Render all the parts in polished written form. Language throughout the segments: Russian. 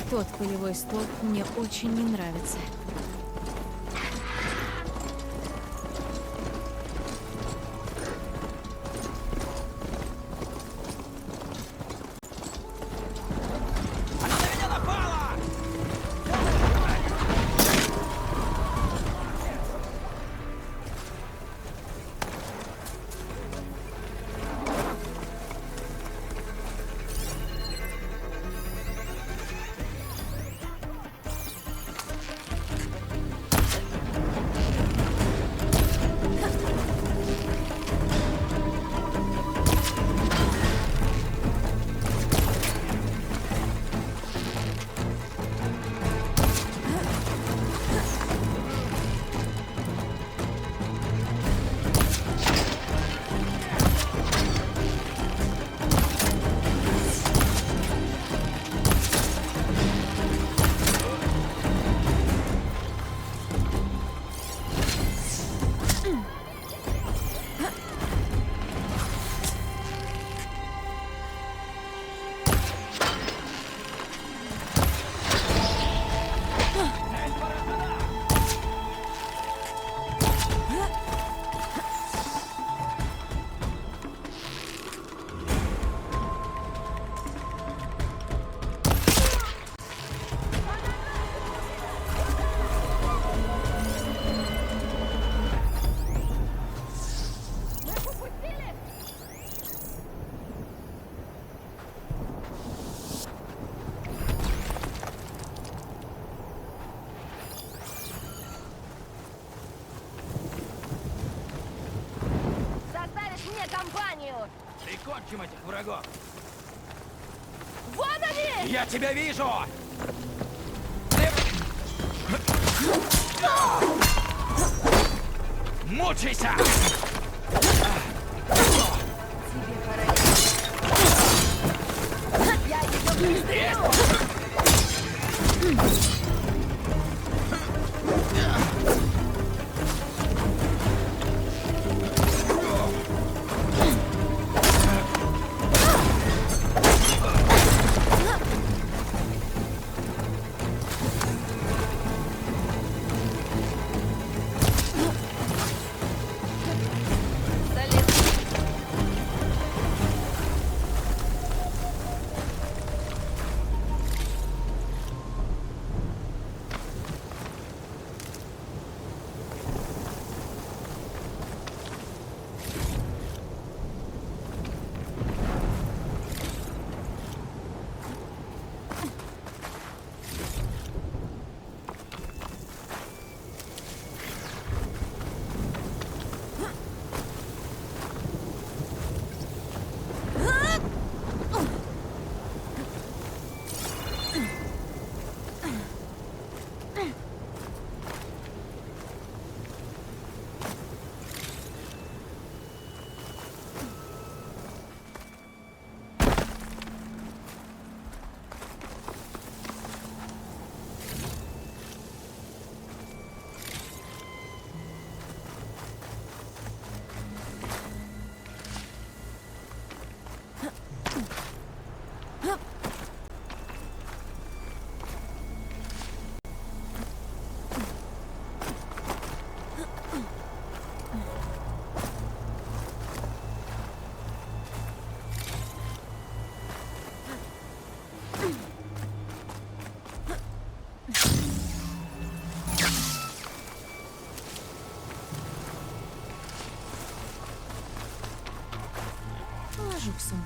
Тот пылевой столб мне очень не нравится. Прикончим этих врагов! Вот они! Я тебя вижу! Мучайся! Тебе пора. Я ее пристрелю! положи в сумку.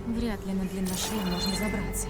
Вряд ли на длинношее можно забраться.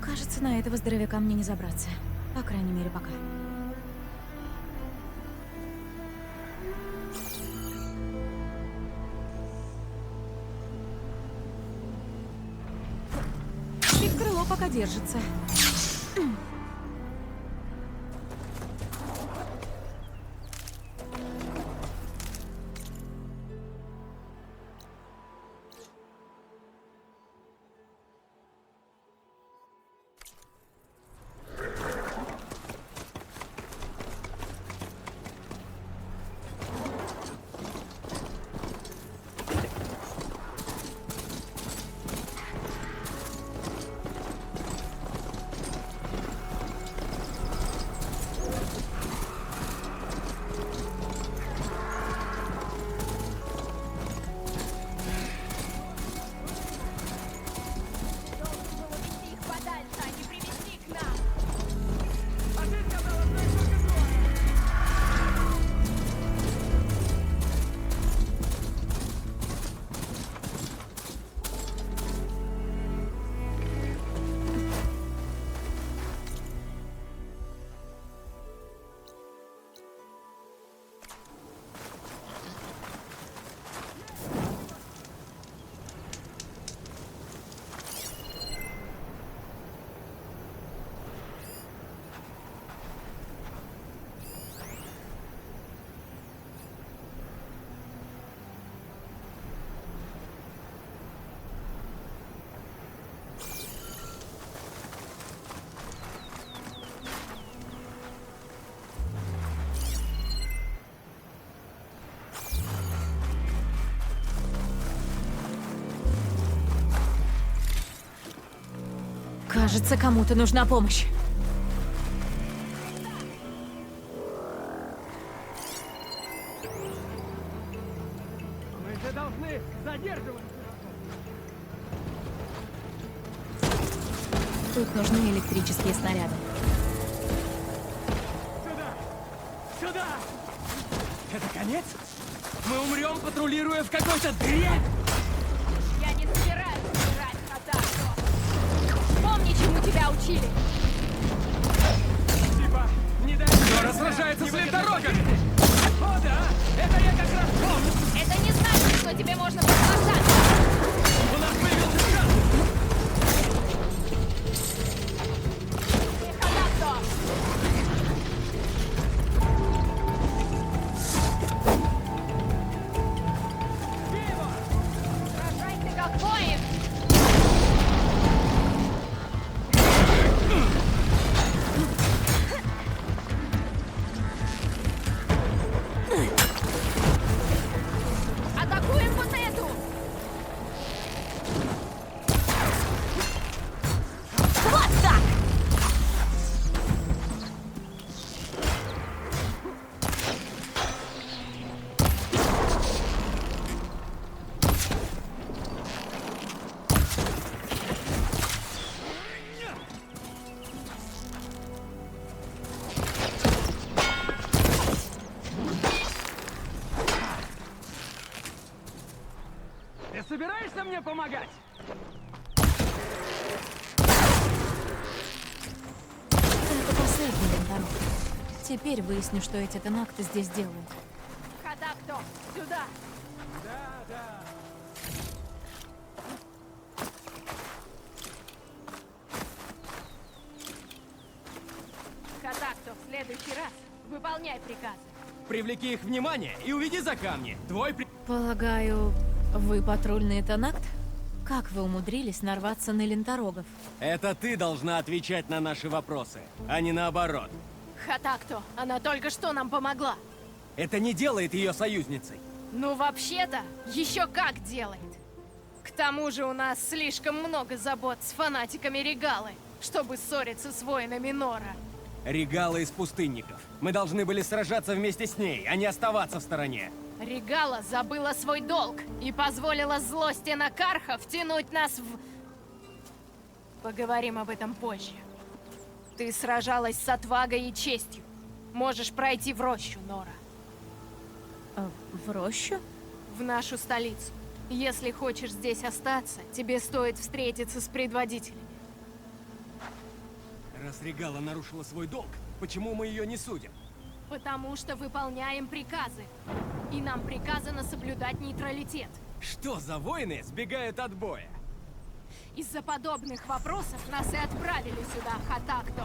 Кажется, на этого здоровяка мне не забраться. По крайней мере, пока. И крыло пока держится. Кажется, кому-то нужна помощь. Мы же должны задерживаться. Тут нужны электрические снаряды. Сюда! Сюда! Это конец? Мы умрем, патрулируя в какой-то дыре? Я не собираюсь умирать, Наташу! Помни, чему тебя учили! Типа, не дай... Все разрушается след дорогами! О, да! Это я как раз помню! Это не значит, что тебе можно подсказаться! У нас появился шанс! Михалато! Рожай ты как воин! Атакуем вот эту! Вот так! помогать! Это последний Ленторог. Теперь выясню, что эти тенакты здесь делают. Хатакто, сюда! Да, да. Хатакто, в следующий раз выполняй приказы. Привлеки их внимание и уведи за камни. Твой при... Полагаю, вы патрульный тенакт? Как вы умудрились нарваться на ленторогов? Это ты должна отвечать на наши вопросы, а не наоборот. Хатакто, она только что нам помогла. Это не делает ее союзницей. Ну, вообще-то, еще как делает. К тому же у нас слишком много забот с фанатиками Регалы, чтобы ссориться с воинами Нора. Регала из пустынников. Мы должны были сражаться вместе с ней, а не оставаться в стороне. Регала забыла свой долг и позволила злости Накарха втянуть нас в... Поговорим об этом позже. Ты сражалась с отвагой и честью. Можешь пройти в рощу, Нора. В рощу? В нашу столицу. Если хочешь здесь остаться, тебе стоит встретиться с предводителями. Раз Регала нарушила свой долг, почему мы ее не судим? Потому что выполняем приказы. И нам приказано соблюдать нейтралитет. Что за воины сбегают от боя? Из-за подобных вопросов нас и отправили сюда, Хатакто.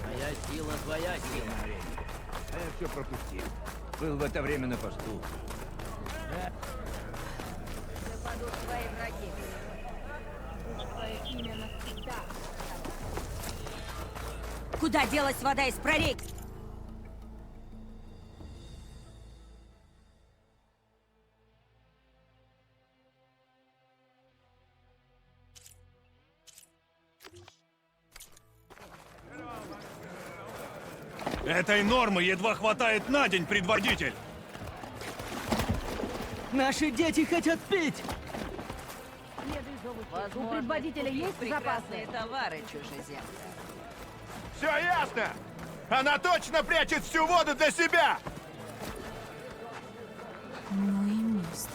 Моя сила, твоя сила. А я все пропустил. Был в это время на посту. Нападут твои враги. Твое имя навсегда. Куда делась вода из прорек? Этой нормы едва хватает на день, предводитель! Наши дети хотят пить! У предводителя есть прекрасные товары, чужеземцы? Все ясно! Она точно прячет всю воду для себя! Ну и место.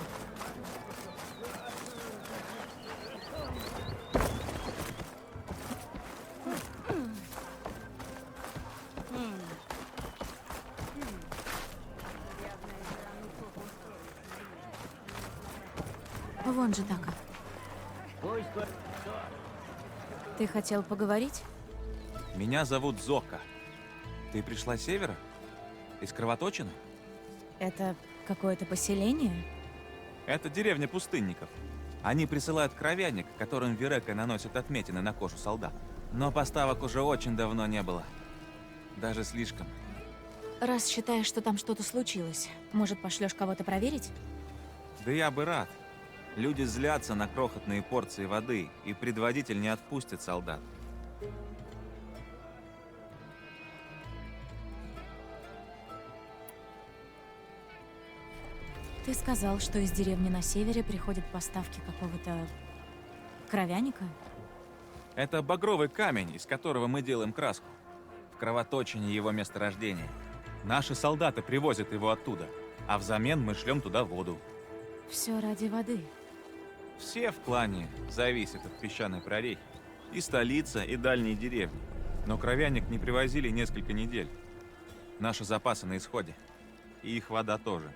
Вон же так. Ты хотел поговорить? Меня зовут Зока. Ты пришла с севера? Из Кровоточины? Это какое-то поселение? Это деревня пустынников. Они присылают кровяник, которым Вирека наносит отметины на кожу солдат. Но поставок уже очень давно не было. Даже слишком. Раз считаешь, что там что-то случилось, может, пошлешь кого-то проверить? Да я бы рад. Люди злятся на крохотные порции воды, и предводитель не отпустит солдат. Ты сказал, что из деревни на севере приходят поставки какого-то кровяника? Это багровый камень, из которого мы делаем краску. В Кровоточине его месторождение. Наши солдаты привозят его оттуда, а взамен мы шлем туда воду. Все ради воды. Все в клане зависят от песчаной прорехи. И столица, и дальние деревни. Но кровяник не привозили несколько недель. Наши запасы на исходе. И их вода тоже.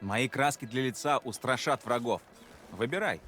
Мои краски для лица устрашат врагов. Выбирай.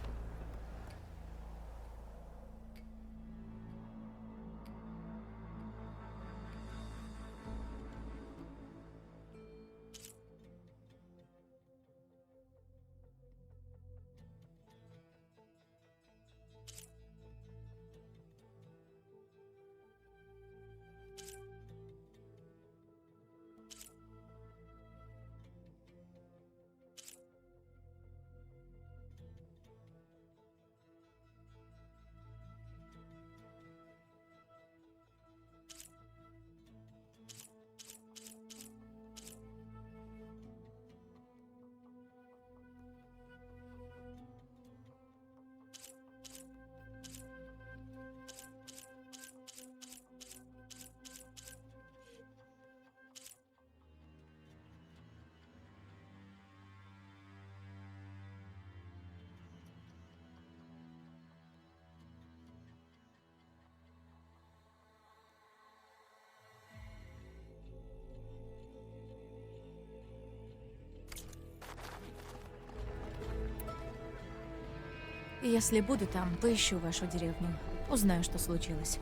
Если буду там, поищу вашу деревню. Узнаю, что случилось.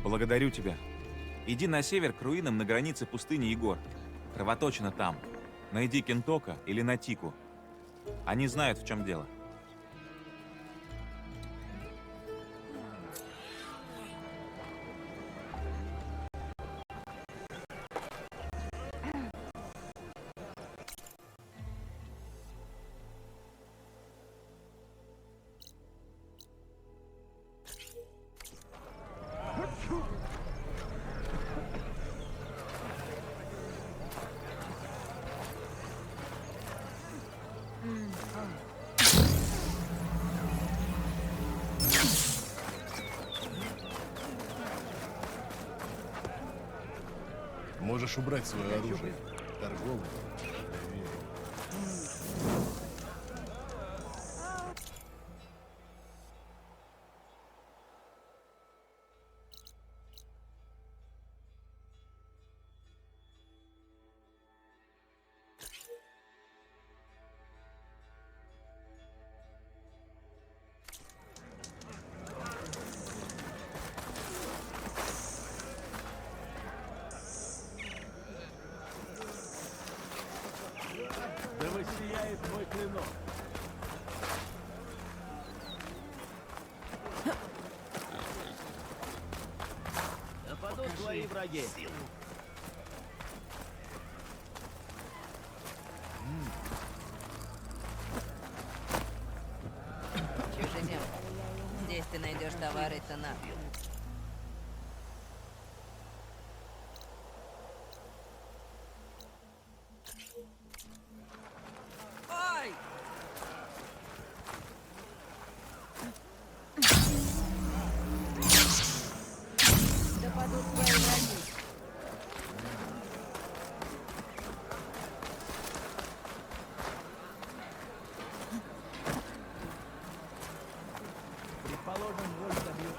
Благодарю тебя. Иди на север к руинам на границе пустыни и гор. Кровоточина там. Найди Кентока или Натику. Они знают, в чем дело. Можешь убрать свое оружие. Торговый. Да воссияет мой клинок. Да падут твои враги. Чужезем. Здесь ты найдешь товары Танак. Да падут твои враги. Предположим, вождь добьет.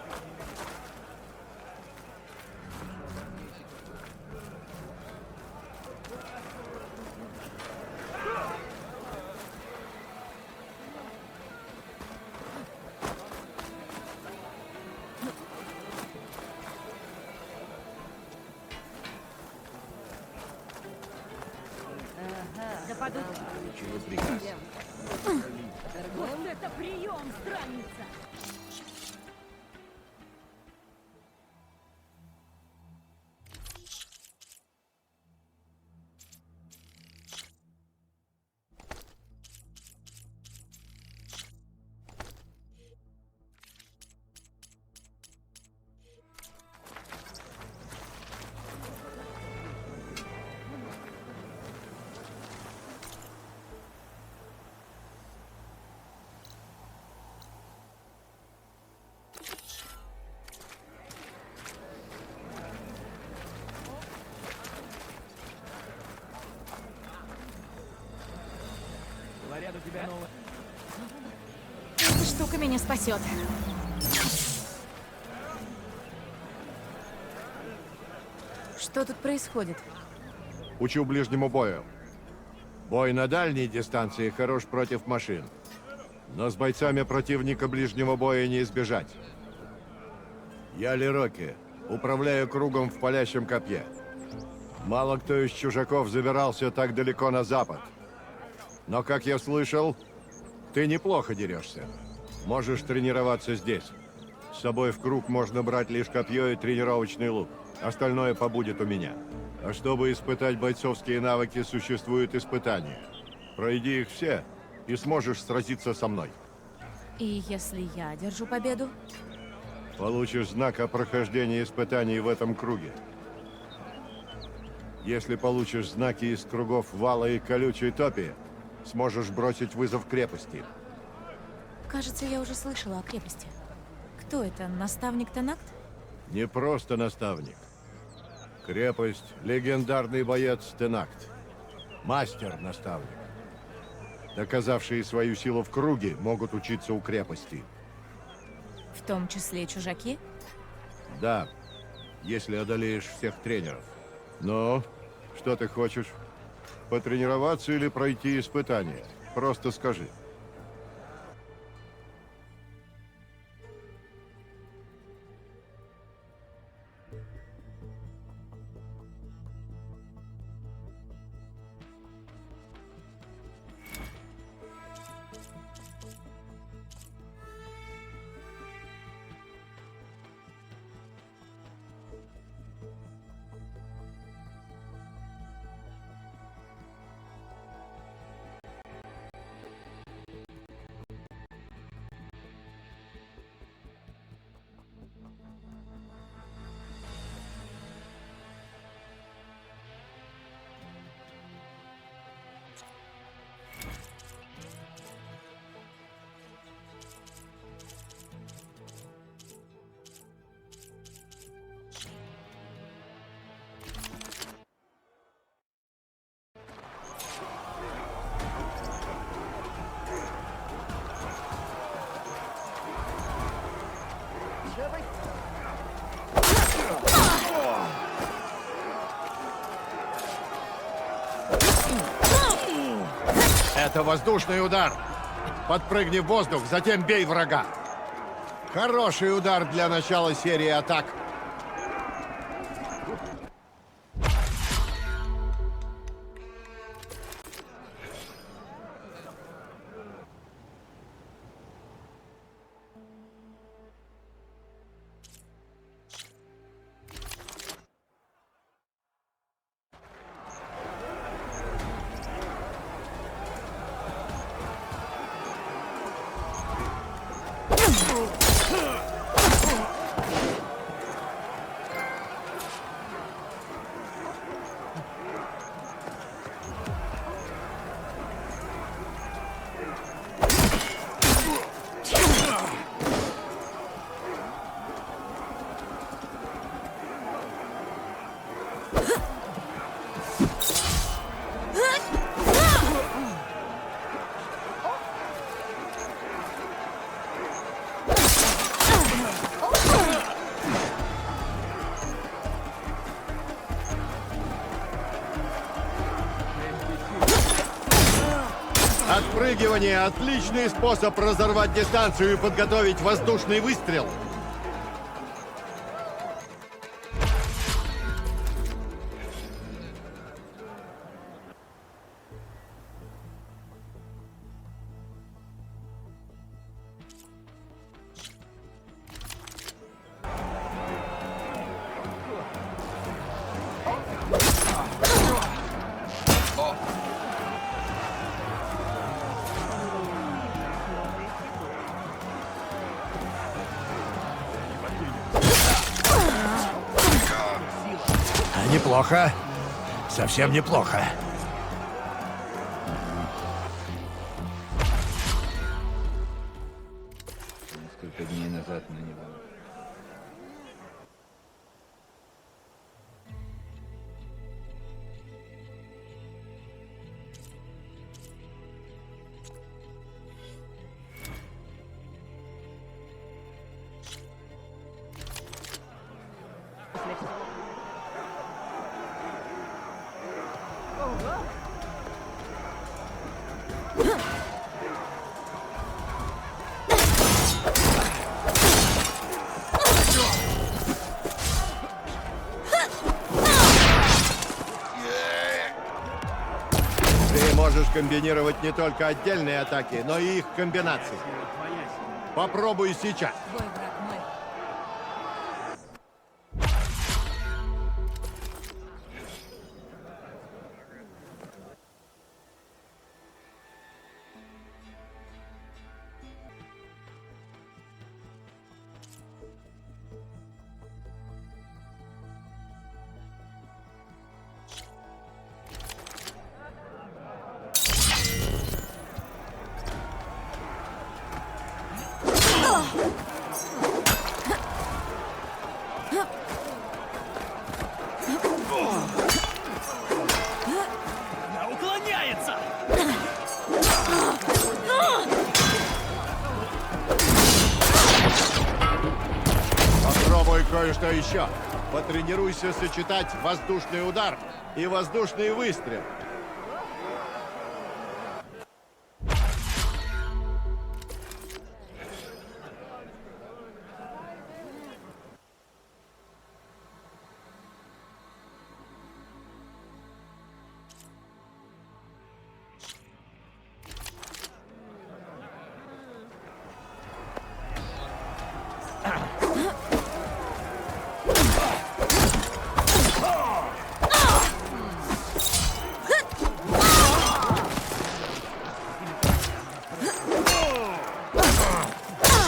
Да падут. Вот это прием, странница! Говорят, у тебя новая... Эта штука меня спасет. Что тут происходит? Учу ближнему бою. Бой на дальней дистанции хорош против машин. Но с бойцами противника ближнего боя не избежать. Я Лероки. Управляю кругом в палящем копье. Мало кто из чужаков забирался так далеко на запад. Но, как я слышал, ты неплохо дерешься. Можешь тренироваться здесь. С собой в круг можно брать лишь копье и тренировочный лук. Остальное побудет у меня. А чтобы испытать бойцовские навыки, существуют испытания. Пройди их все, и сможешь сразиться со мной. И если я одержу победу? Получишь знак о прохождении испытаний в этом круге. Если получишь знаки из кругов Вала и Колючей Топи, сможешь бросить вызов крепости. Кажется, я уже слышала о крепости. Кто это, наставник Танакт? Не просто наставник. Крепость — легендарный боец Тенакт. Мастер-наставник. Доказавшие свою силу в круге могут учиться у крепости. В том числе чужаки? Да, если одолеешь всех тренеров. Но что ты хочешь? Потренироваться или пройти испытание? Просто скажи. Это воздушный удар. Подпрыгни в воздух, затем бей врага. Хороший удар для начала серии атак. Отпрыгивание – отличный способ разорвать дистанцию и подготовить воздушный выстрел. Неплохо. Совсем неплохо. Несколько дней назад на него. можешь комбинировать не только отдельные атаки, но и их комбинации. Попробуй сейчас. Твой враг мой. Она уклоняется! Попробуй кое-что еще. Потренируйся сочетать воздушный удар и воздушный выстрел.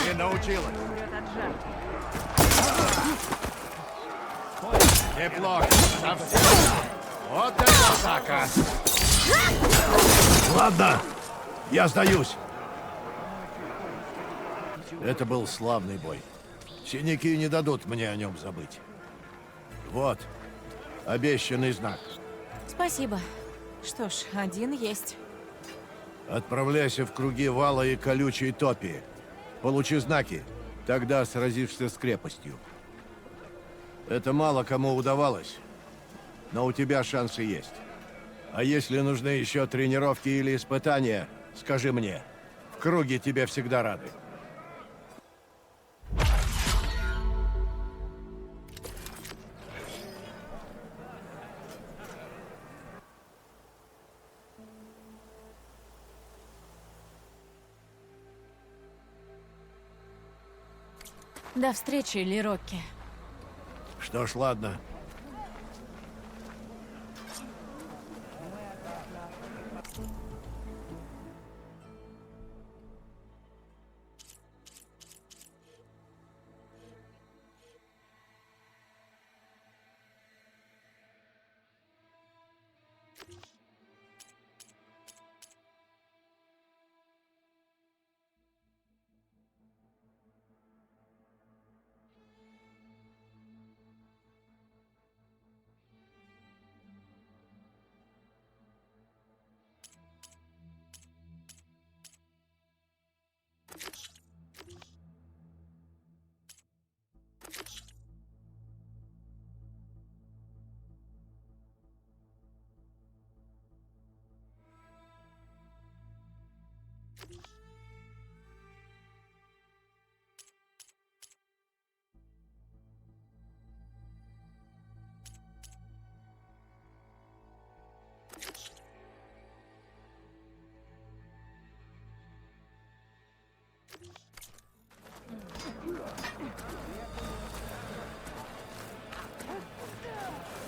Ты научилась. Неплохо. Совсем. Вот это атака. Ладно, я сдаюсь. Это был славный бой. Синяки не дадут мне о нем забыть. Вот, обещанный знак. Спасибо. Что ж, один есть. Отправляйся в круги вала и колючей топи. Получи знаки, тогда сразишься с крепостью. Это мало кому удавалось, но у тебя шансы есть. А если нужны еще тренировки или испытания, скажи мне. В круге тебе всегда рады. До встречи, Лирокки. Что ж, ладно.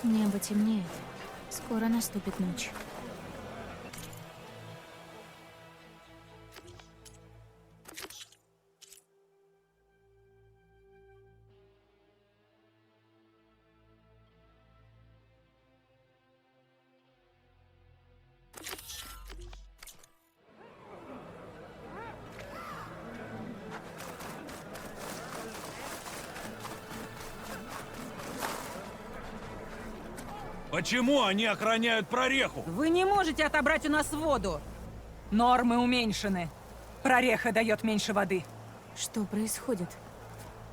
Небо темнеет. Скоро наступит ночь. Почему они охраняют прореху? Вы не можете отобрать у нас воду. Нормы уменьшены. Прореха дает меньше воды. Что происходит?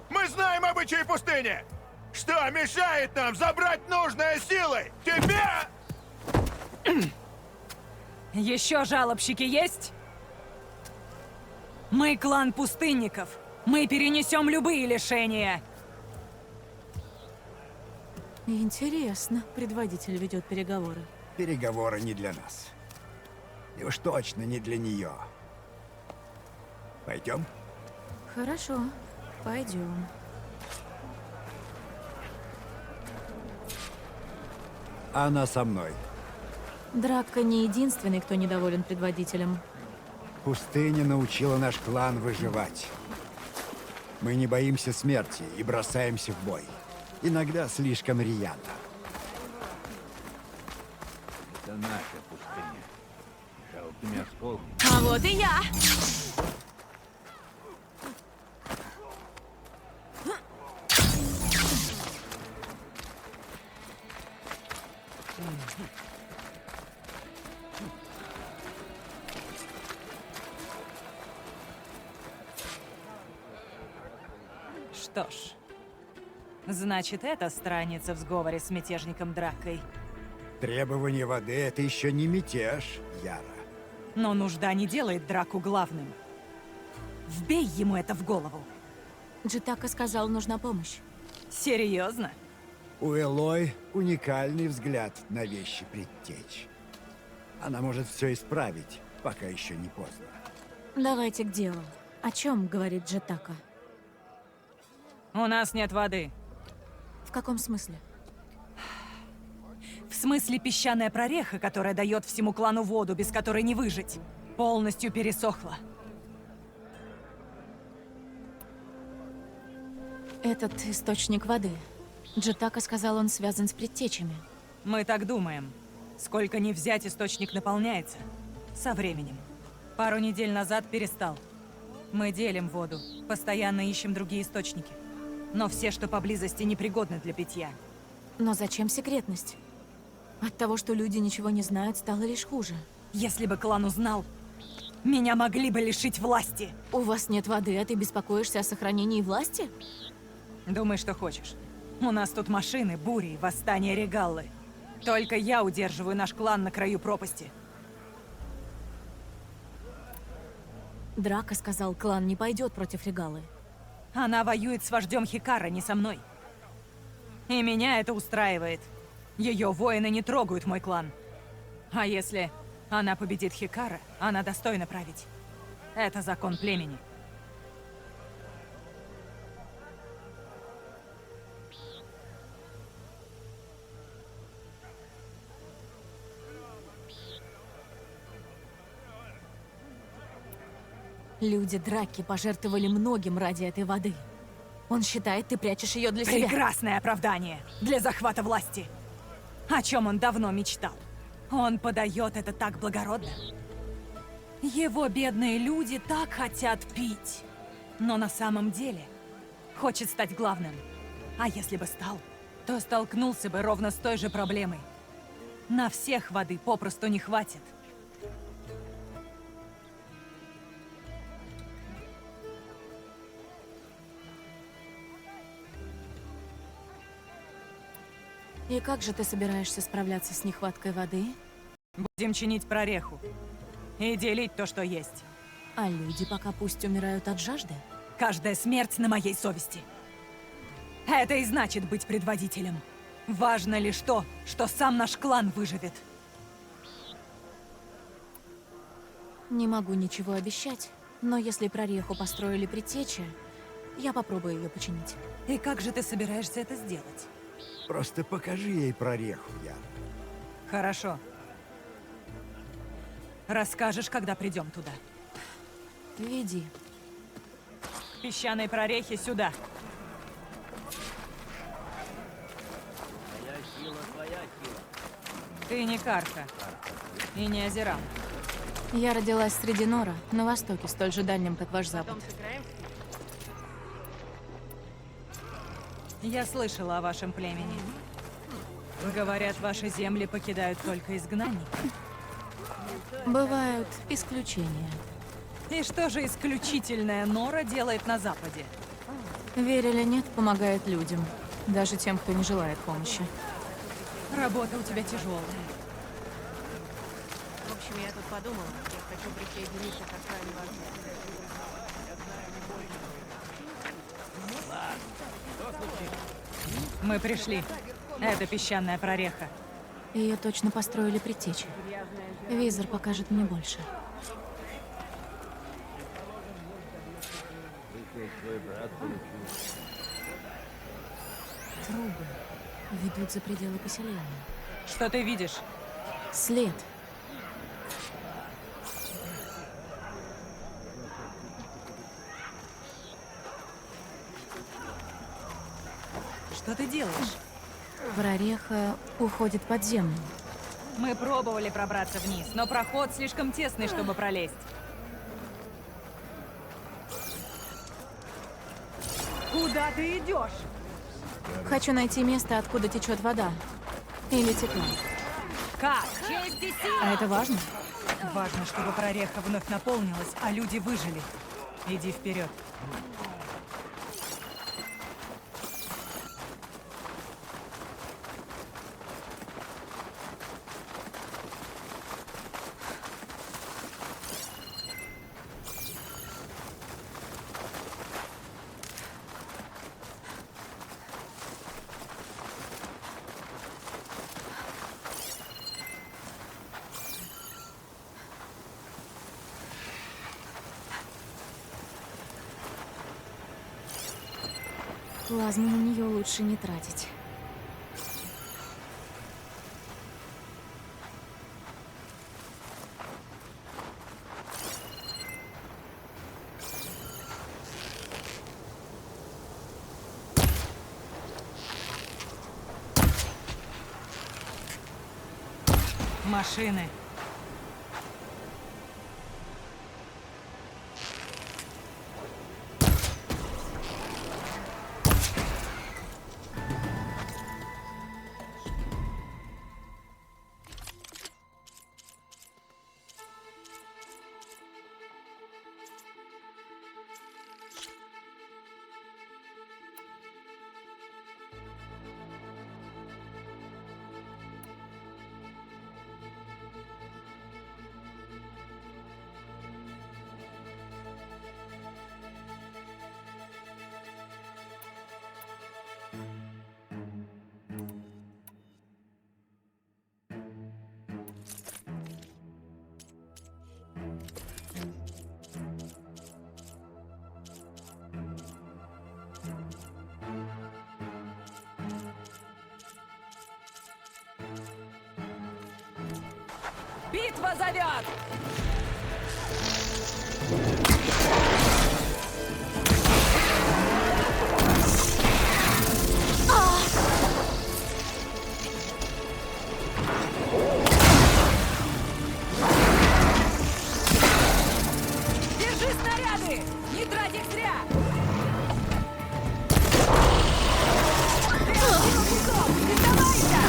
Мы знаем обычаи пустыни! Что мешает нам забрать нужное силой? Тебе! Еще жалобщики есть? Мы клан пустынников. Мы перенесем любые лишения. Интересно. Предводитель ведет переговоры. Переговоры не для нас. И уж точно не для нее. Пойдем? Хорошо, пойдем. Она со мной. Дракка не единственный, кто недоволен предводителем. Пустыня научила наш клан выживать. Мы не боимся смерти и бросаемся в бой. Иногда слишком рьяно. Это наша пустыня. Жалкими осколками. А вот и я! Что ж, значит, эта страница в сговоре с мятежником Драккой. Требование воды — это еще не мятеж, Яра. Но нужда не делает Драку главным. Вбей ему это в голову. Джитака сказал, нужна помощь. Серьезно? У Элой уникальный взгляд на вещи предтеч. Она может все исправить, пока еще не поздно. Давайте к делу. О чем говорит Джитака? У нас нет воды. В каком смысле? В смысле, песчаная прореха, которая дает всему клану воду, без которой не выжить, полностью пересохла. Этот источник воды. Джитака сказал, он связан с предтечами. Мы так думаем. Сколько ни взять, источник наполняется. Со временем. Пару недель назад перестал. Мы делим воду, постоянно ищем другие источники. Но все, что поблизости, непригодны для питья. Но зачем секретность? От того, что люди ничего не знают, стало лишь хуже. Если бы клан узнал, меня могли бы лишить власти. У вас нет воды, а ты беспокоишься о сохранении власти? Думай, что хочешь. У нас тут машины, бури, восстание Регаллы. Только я удерживаю наш клан на краю пропасти. Драка сказал, клан не пойдет против Регалы. Она воюет с вождем Хикара, не со мной. И меня это устраивает. Ее воины не трогают мой клан. А если она победит Хикара, она достойна править. Это закон племени. Люди Драки пожертвовали многим ради этой воды. Он считает, ты прячешь ее для себя. Прекрасное оправдание для захвата власти. О чем он давно мечтал. Он подает это так благородно. Его бедные люди так хотят пить. Но на самом деле хочет стать главным. А если бы стал, то столкнулся бы ровно с той же проблемой. На всех воды попросту не хватит. И как же ты собираешься справляться с нехваткой воды? Будем чинить прореху. И делить то, что есть. А люди пока пусть умирают от жажды? Каждая смерть на моей совести. Это и значит быть предводителем. Важно лишь то, что сам наш клан выживет. Не могу ничего обещать, но если прореху построили предтечи, я попробую ее починить. И как же ты собираешься это сделать? Просто покажи ей прореху, Яра. Хорошо. Расскажешь, когда придем туда. Веди. К песчаной прорехе сюда. Ты не Карха. И не Азерам. Я родилась среди Нора, на востоке, столь же дальнем, как ваш запад. Я слышала о вашем племени. Говорят, ваши земли покидают только изгнанники. Бывают исключения. И что же исключительная Нора делает на Западе? Верь или нет, помогает людям. Даже тем, кто не желает помощи. Работа у тебя тяжелая. В общем, я тут подумала, я хочу присоединиться к охране воды. Мы пришли. Это песчаная прореха. Ее точно построили предтечи. Визор покажет мне больше. Трубы ведут за пределы поселения. Что ты видишь? След. Что ты делаешь? Прореха уходит под землю. Мы пробовали пробраться вниз, но проход слишком тесный, чтобы пролезть. Куда ты идешь? Хочу найти место, откуда течет вода. Или текла. Как? Честь и сила! А это важно? Важно, чтобы прореха вновь наполнилась, а люди выжили. Иди вперед. Плазму на нее лучше не тратить. Машины. Битва зовет! Держи снаряды! Не трать их зря! Ты сдавайся!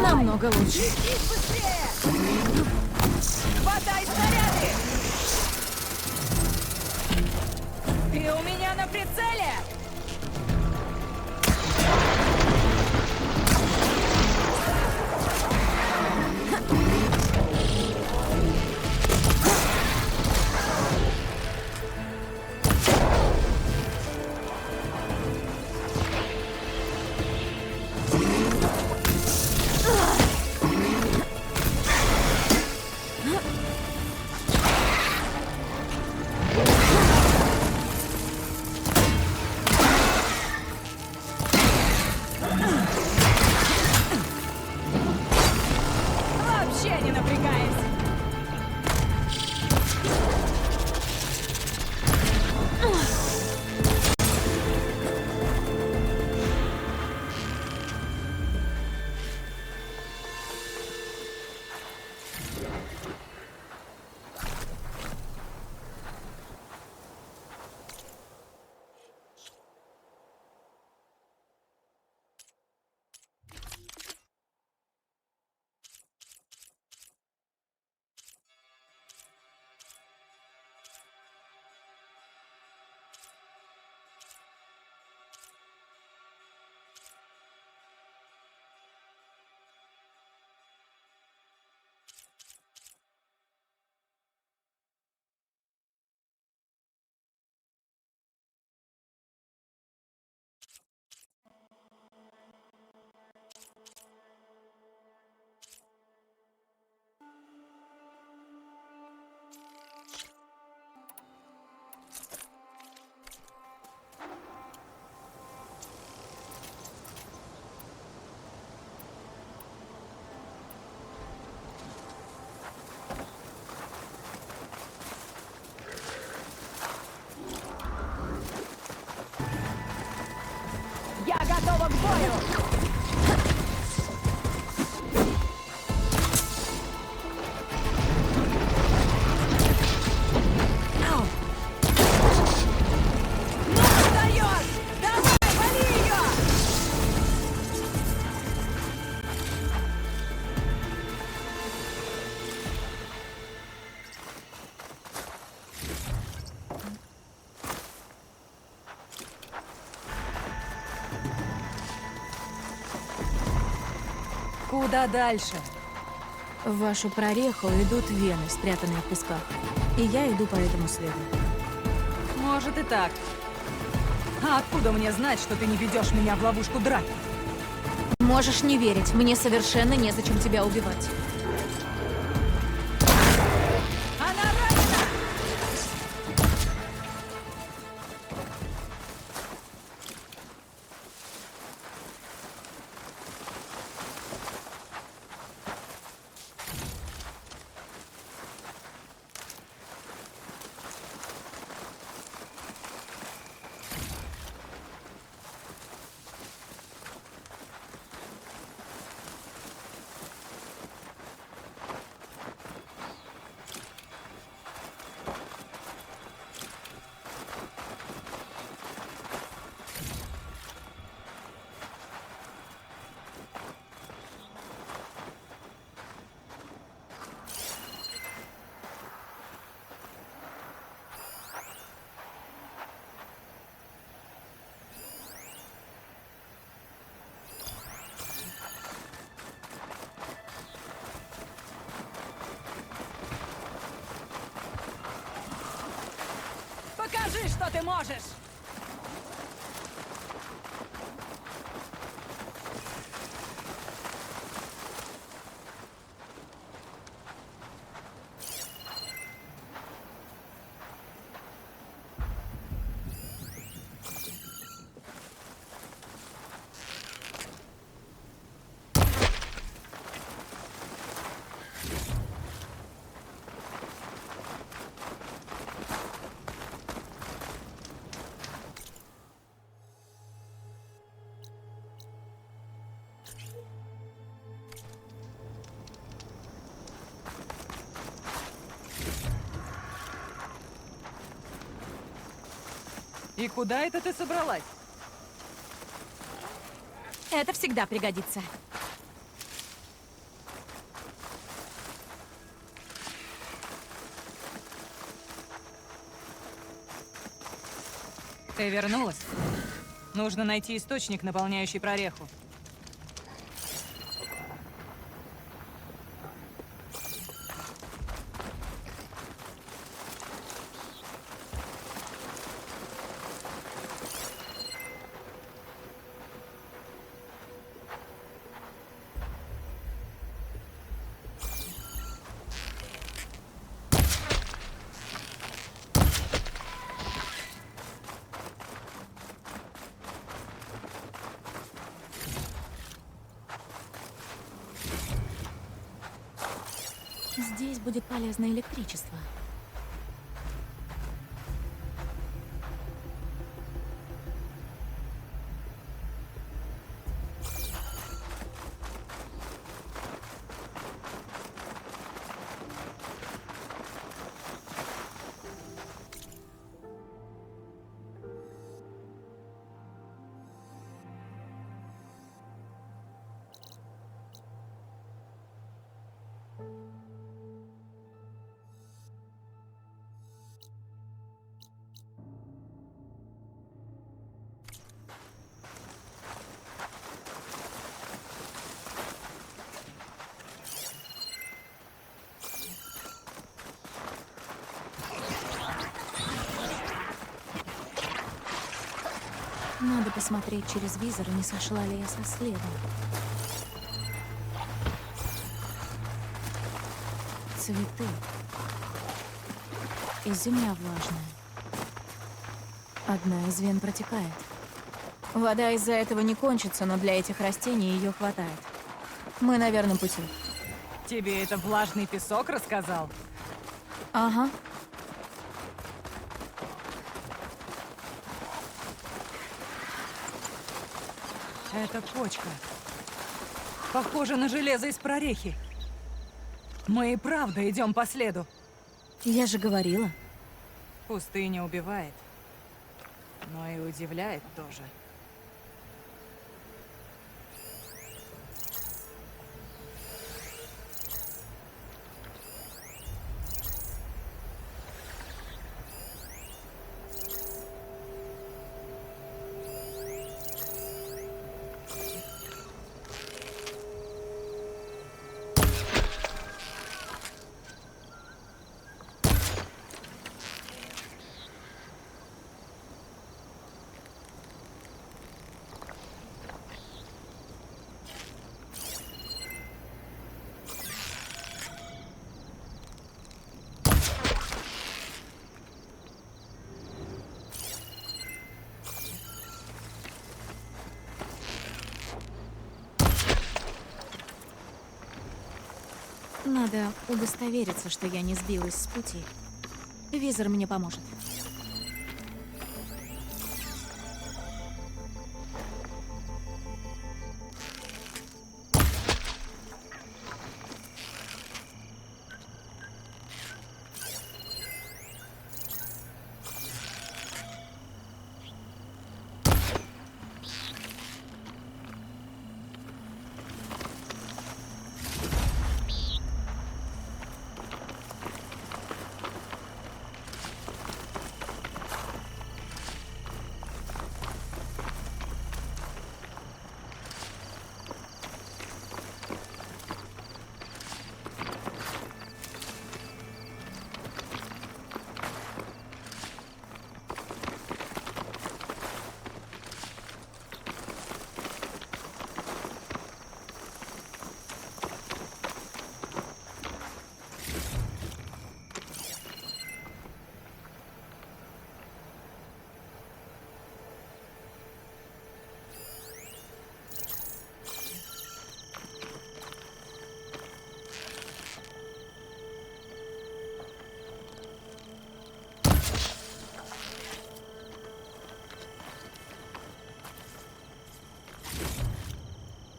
Намного лучше. Хватай снаряды! Ты у меня на прицеле! Постараемся. Я готова к бою! Куда дальше? В вашу прореху идут вены, спрятанные в песках. И я иду по этому следу. Может и так. А откуда мне знать, что ты не ведешь меня в ловушку драки? Можешь не верить, мне совершенно незачем тебя убивать. Она ранена! Покажи, что ты можешь! И куда это ты собралась? Это всегда пригодится. Ты вернулась? Нужно найти источник, наполняющий прореху. Здесь будет полезное электричество. Надо посмотреть через визор, не сошла ли я со следа. Цветы. И земля влажная. Одна из вен протекает. Вода из-за этого не кончится, но для этих растений ее хватает. Мы на верном пути. Тебе это влажный песок рассказал? Ага. Это почка. Похоже на железо из прорехи. Мы и правда идем по следу. Я же говорила. Пустыня убивает. Но и удивляет тоже. Надо удостовериться, что я не сбилась с пути. Визор мне поможет.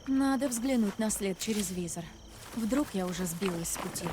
Надо взглянуть на след через визор. Вдруг я уже сбилась с пути.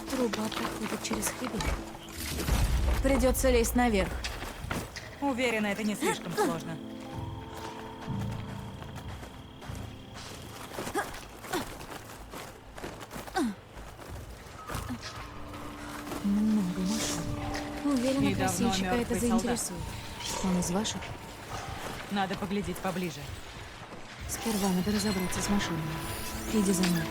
Труба проходит через хребет. Придется лезть наверх. Уверена, это не слишком сложно. Носильщика это мертвый солдат. заинтересует. Он из ваших? Надо поглядеть поближе. Сперва надо разобраться с машиной. Иди за мной.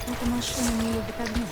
Эта машина не любит огня.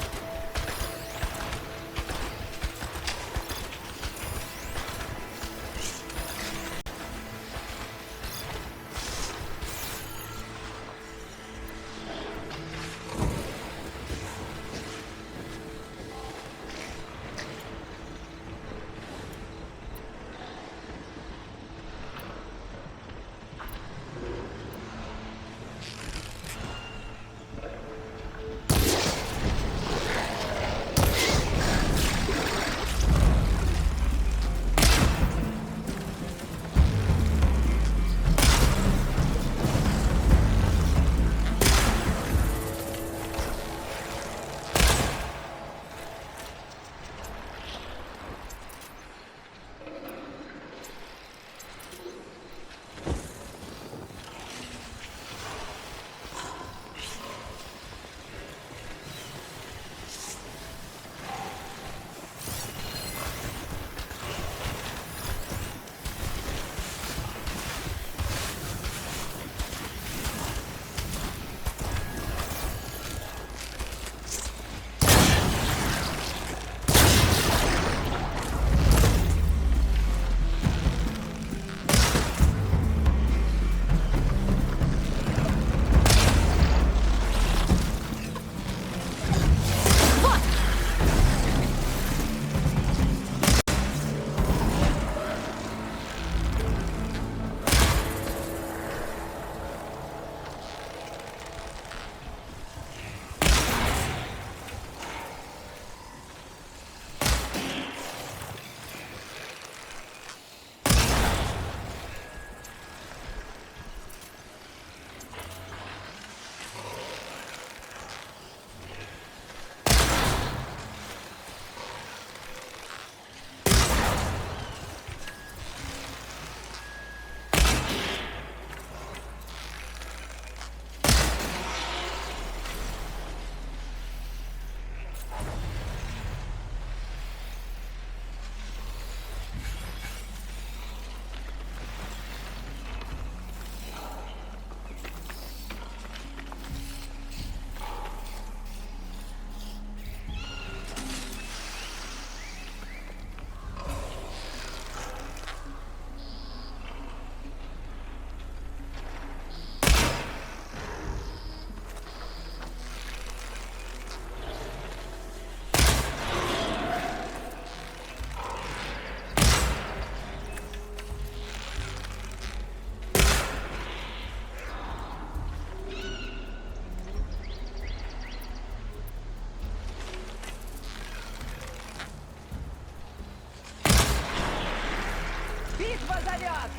Битва зовет!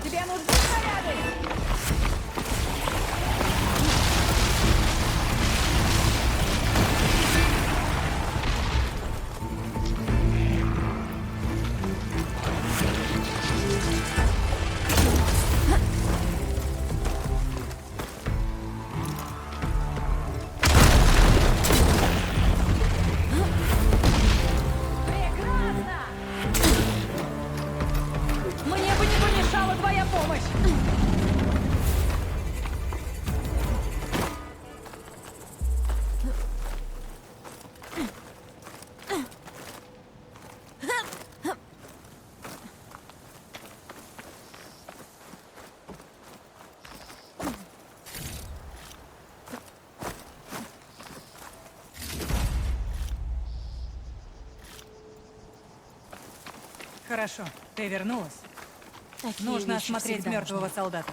Тебе нужны снаряды? Мне бы не помешала твоя помощь! Хорошо, ты вернулась. Такие Нужно вещи осмотреть всегда мертвого нужны. солдата.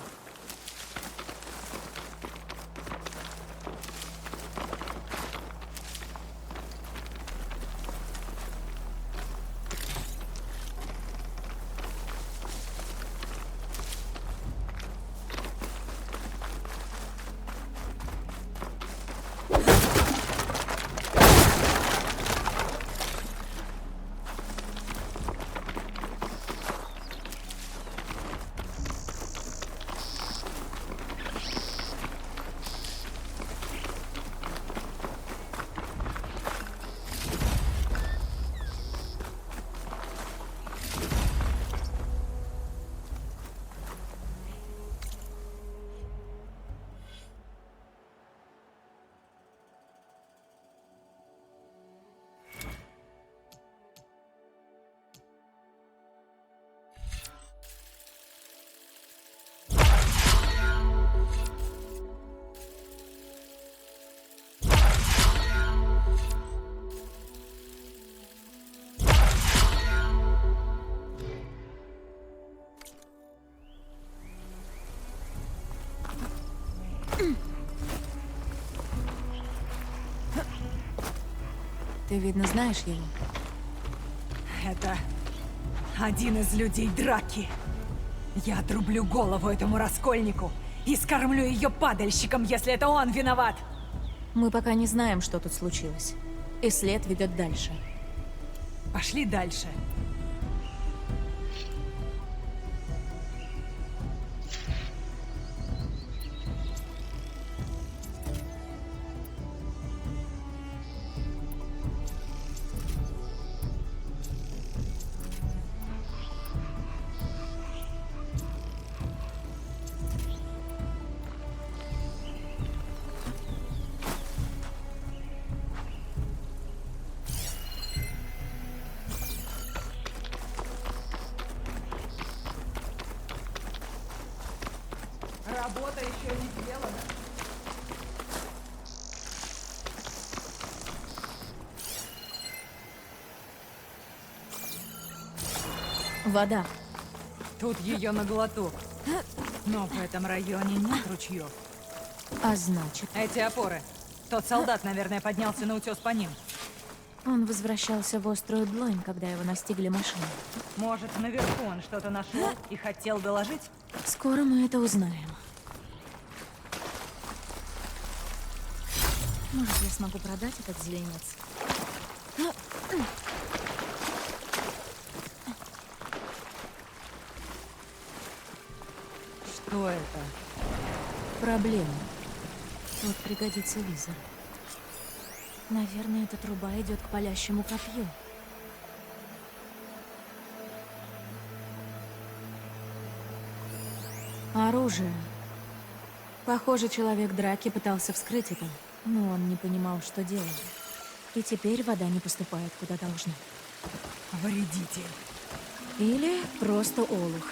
Ты, видно, знаешь его. Это один из людей драки. Я отрублю голову этому раскольнику и скормлю ее падальщикам, если это он виноват. Мы пока не знаем, что тут случилось. И след ведет дальше. Пошли дальше. Работа еще не сделана. Вода. Тут ее на глоток. Но в этом районе нет ручьев. А значит, Эти опоры. Тот солдат, наверное, поднялся на утес по ним. он возвращался в острую длань, когда его настигли машины. Может, наверху он что-то нашел и хотел доложить? Скоро мы это узнаем. Может, я смогу продать этот зеленец? Что это? Проблема. Вот пригодится визор. Наверное, эта труба идет к палящему копью. Оружие. Похоже, человек драки пытался вскрыть это, но он не понимал, что делать. И теперь вода не поступает куда должна. Вредитель. Или просто олух.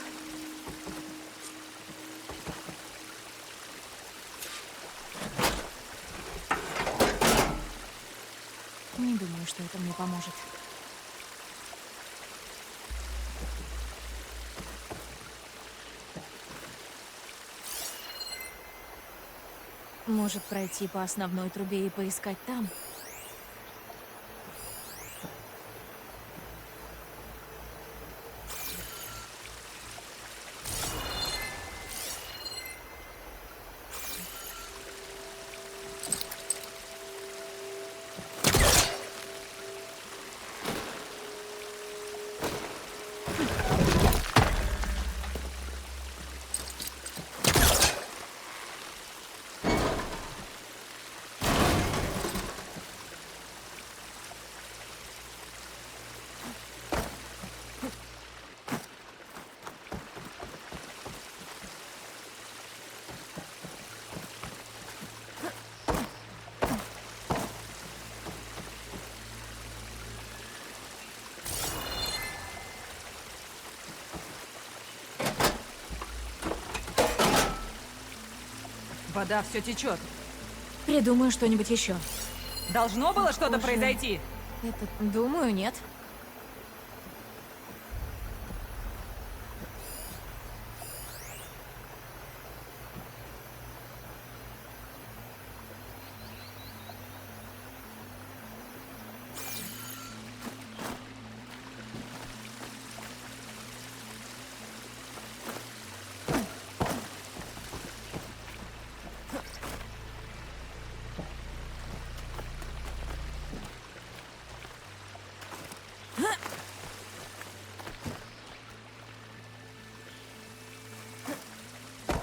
Не думаю, что это мне поможет. Может, пройти по основной трубе и поискать там? Вода все течет. Придумаю что-нибудь еще. Должно было что-то Похоже. произойти. Думаю, нет.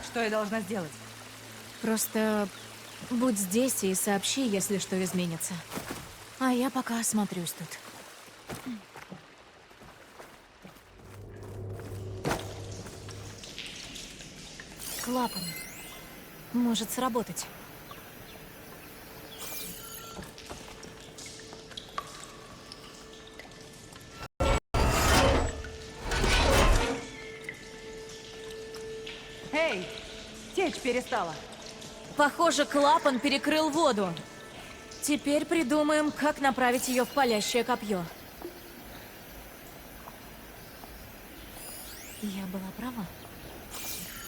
Что я должна сделать? Просто будь здесь и сообщи, если что изменится. А я пока осмотрюсь тут. Клапан. Может сработать. Эй, течь перестала. Похоже, клапан перекрыл воду. Теперь придумаем, как направить ее в палящее копье. Я была права.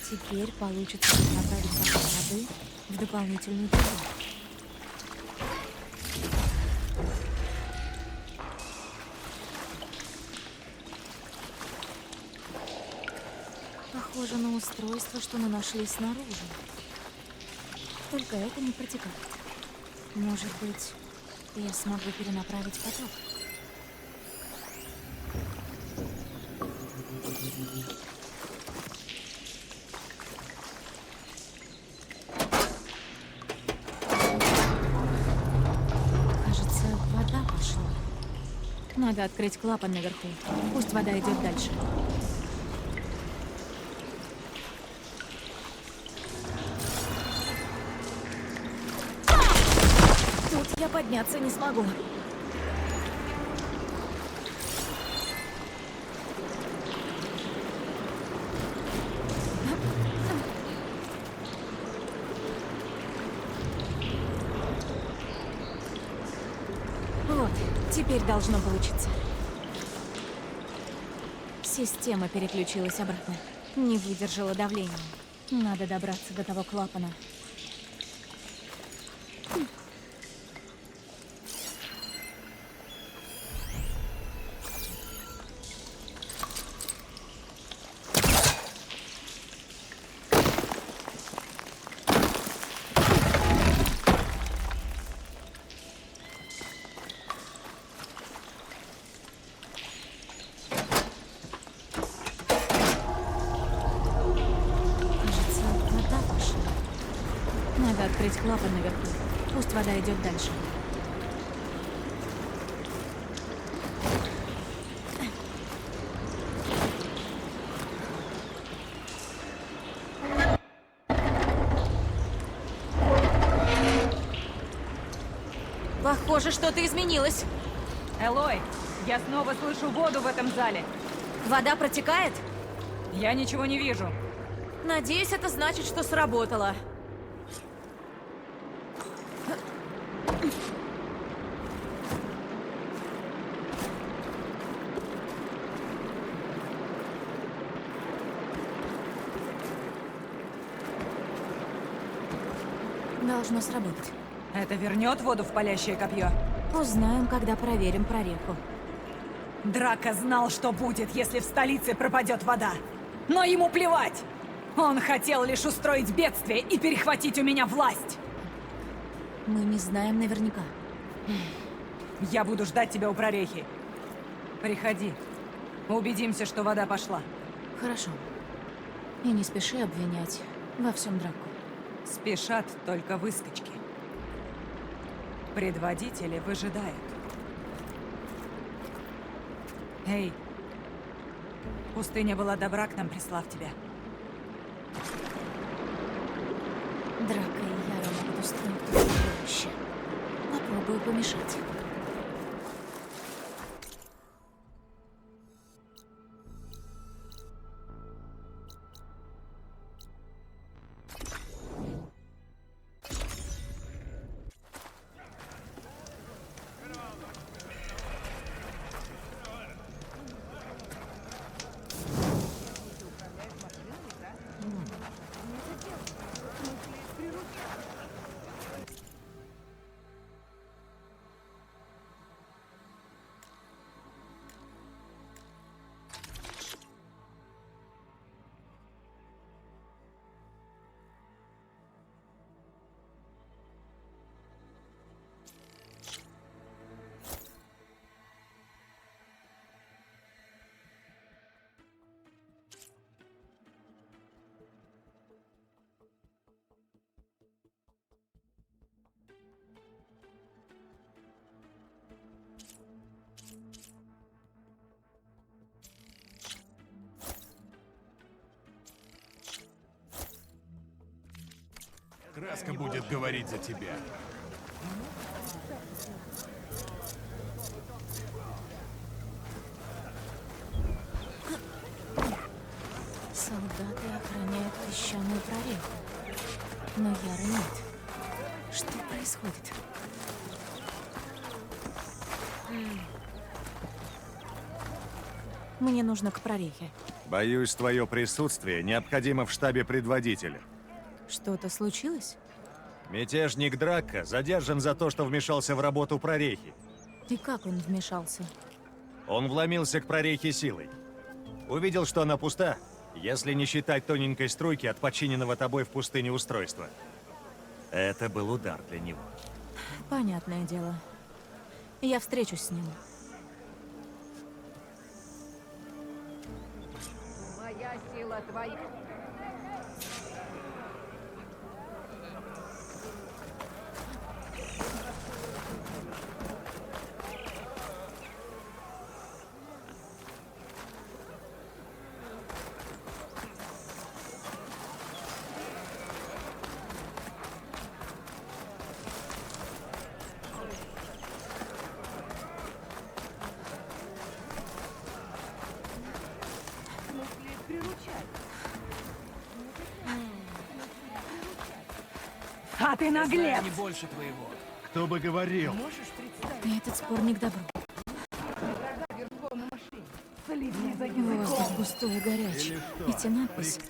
Теперь получится направить поток воды в дополнительную трубу. похоже на устройство, что мы нашли снаружи. Только это не протекает. Может быть, я смогу перенаправить поток? Кажется, вода пошла. Надо открыть клапан наверху. Пусть вода идет дальше. Тут я подняться не смогу. Вот, теперь должно получиться. Система переключилась обратно. Не выдержала давления. Надо добраться до того клапана. Кажется, вода пошла. Надо открыть клапан наверху. Пусть вода идет дальше. Похоже, что-то изменилось. Элой, я снова слышу воду в этом зале. Вода протекает? Я ничего не вижу. Надеюсь, это значит, что сработало. Должно сработать. Это вернет воду в палящее копье? Узнаем, когда проверим прореху. Драко знал, что будет, если в столице пропадет вода. Но ему плевать! Он хотел лишь устроить бедствие и перехватить у меня власть. Мы не знаем наверняка. Я буду ждать тебя у прорехи. Приходи. Убедимся, что вода пошла. Хорошо. И не спеши обвинять во всем Драку. Спешат только выскочки. Предводители выжидают. Эй, пустыня была добра к нам, прислав тебя. Драка и Яра могут устроить тут побоище. Попробую помешать. Краска будет говорить за тебя. Солдаты охраняют песчаную прореху. Но Яра нет. Что происходит? Мне нужно к прорехе. Боюсь, твое присутствие необходимо в штабе предводителя. Что-то случилось? Мятежник Драко задержан за то, что вмешался в работу прорехи. И как он вмешался? Он вломился к прорехе силой. Увидел, что она пуста, Если не считать тоненькой струйки от подчиненного тобой в пустыне устройства. Это был удар для него. Понятное дело. Я встречусь с ним. Моя сила твоя. А ты наглец! Не больше твоего. Кто бы говорил? Этот спор не к добру. Воздух густой и горячий. Эти надписи.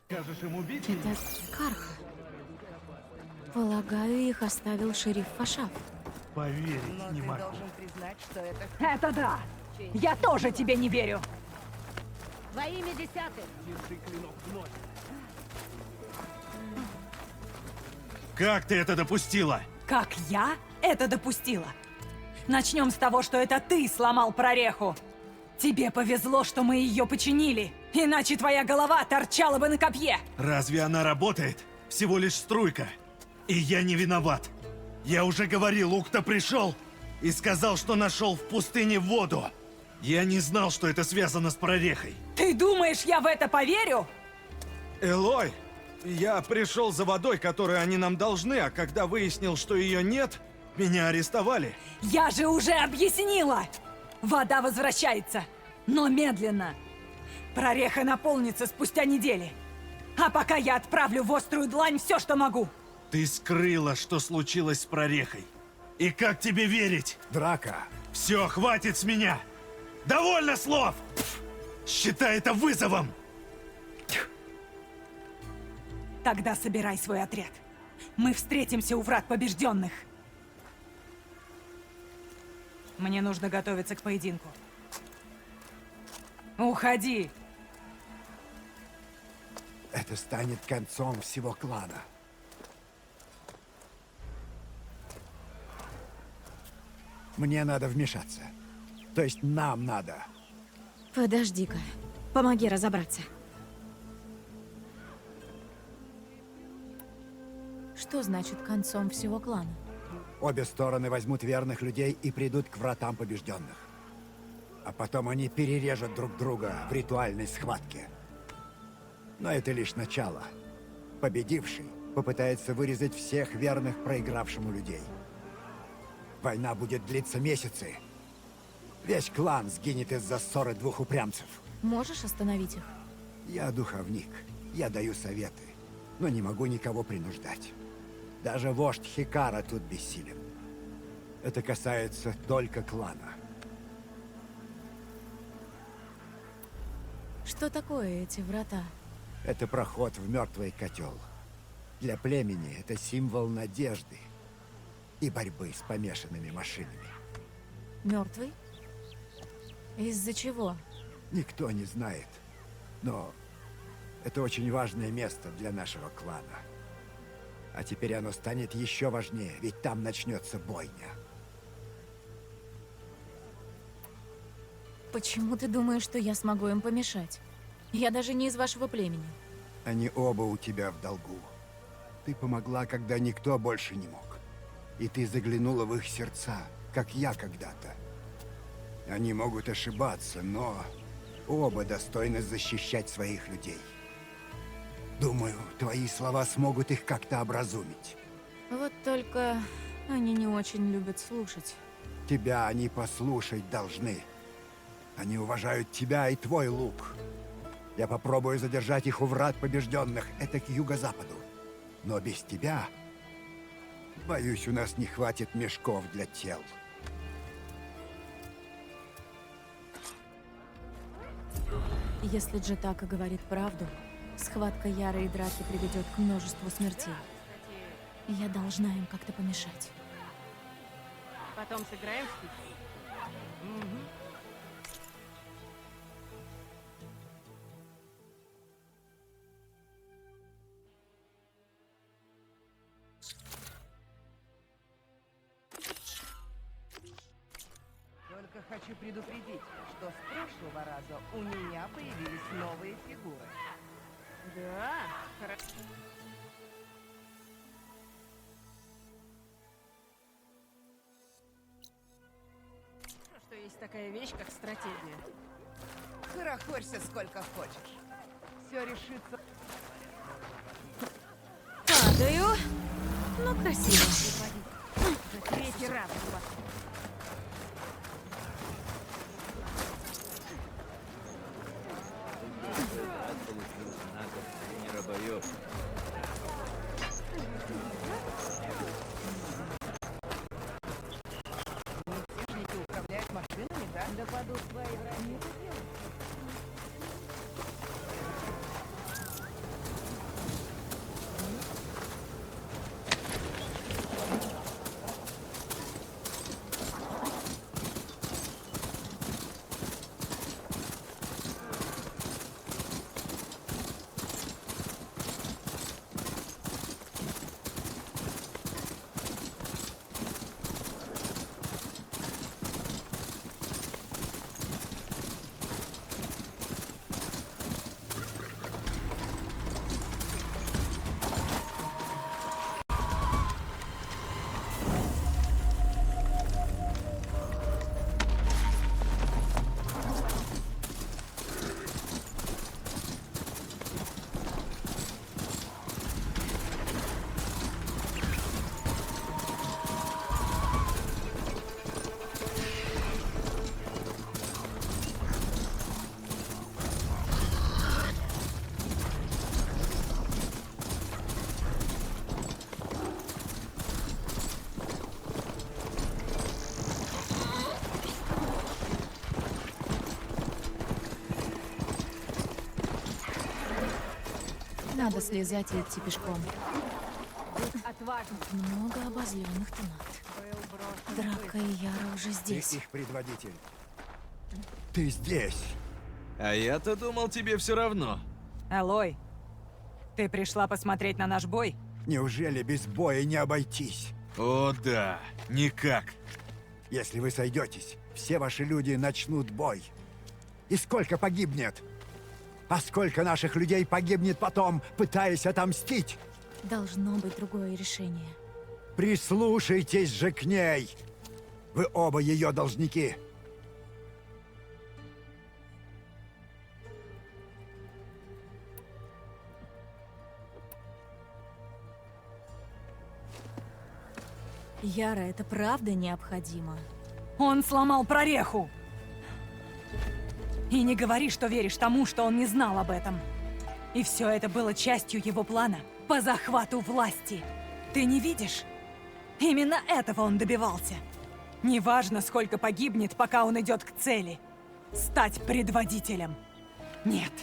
Скажешь им убить? Это Карха. Полагаю, их оставил шериф Фашав. Поверить не могу. Признать, что это Это да! Я тоже тебе не верю! во имя десятых. Как ты это допустила? Как я это допустила? Начнем с того, что это ты сломал прореху. Тебе повезло, что мы ее починили, иначе твоя голова торчала бы на копье. Разве она работает? Всего лишь струйка. И я не виноват. Я уже говорил, Укта пришел и сказал, что нашел в пустыне воду. Я не знал, что это связано с прорехой. Ты думаешь, я в это поверю? Элой, я пришел за водой, которую они нам должны, а когда выяснил, что ее нет, меня арестовали. Я же уже объяснила! Вода возвращается, но медленно. Прореха наполнится спустя недели. А пока я отправлю в острую длань все, что могу. Ты скрыла, что случилось с прорехой. И как тебе верить? Драка. Все, хватит с меня! Довольно слов! Считай это вызовом! Тогда собирай свой отряд. Мы встретимся у врат побежденных. Мне нужно готовиться к поединку. Уходи! Это станет концом всего клана. Мне надо вмешаться. То есть нам надо. Подожди-ка. Помоги разобраться. Что значит концом всего клана? Обе стороны возьмут верных людей и придут к вратам побежденных. А потом они перережут друг друга в ритуальной схватке. Но это лишь начало. Победивший попытается вырезать всех верных проигравшему людей. Война будет длиться месяцы. Весь клан сгинет из-за ссоры двух упрямцев. Можешь остановить их? Я духовник. Я даю советы, но не могу никого принуждать. Даже вождь Хикара тут бессилен. Это касается только клана. Что такое эти врата? Это проход в мертвый котел. Для племени это символ надежды и борьбы с помешанными машинами. Мертвый? Из-за чего? Никто не знает, но это очень важное место для нашего клана. А теперь оно станет еще важнее, ведь там начнется бойня. Почему ты думаешь, что я смогу им помешать? Я даже не из вашего племени. Они оба у тебя в долгу. Ты помогла, когда никто больше не мог. И ты заглянула в их сердца, как я когда-то. Они могут ошибаться, но оба достойны защищать своих людей. Думаю, твои слова смогут их как-то образумить. Вот только они не очень любят слушать. Тебя они послушать должны. Они уважают тебя и твой лук. Я попробую задержать их у врат побежденных. Это к юго-западу. Но без тебя, боюсь, у нас не хватит мешков для тел. Если Джетака говорит правду, схватка Яры и Драки приведет к множеству смертей. Я должна им как-то помешать. Потом сыграем в стихи. Только хочу предупредить, что с прошлого раза у меня появились новые фигуры. Да, хорошо. Что есть такая вещь, как стратегия. Хорохорься сколько хочешь. Все решится. Падаю. Ну, красиво. За третий раз. Получил знаком тренера боев. Техники управляют машинами, да? Да падут свои враги. Надо слезать и идти пешком. Отважно. Много обозленных тонат. Драка и Яра уже здесь. Ты их предводитель. Ты здесь. А я-то думал, тебе все равно. Элой, ты пришла посмотреть на наш бой? Неужели без боя не обойтись? О да, никак. Если вы сойдетесь, все ваши люди начнут бой. И сколько погибнет? А сколько наших людей погибнет потом, пытаясь отомстить? Должно быть другое решение. Прислушайтесь же к ней! Вы оба ее должники. Яра, это правда необходимо? Он сломал прореху! И не говори, что веришь тому, что он не знал об этом. И все это было частью его плана по захвату власти. Ты не видишь? Именно этого он добивался. Неважно, сколько погибнет, пока он идет к цели. Стать предводителем. Нет.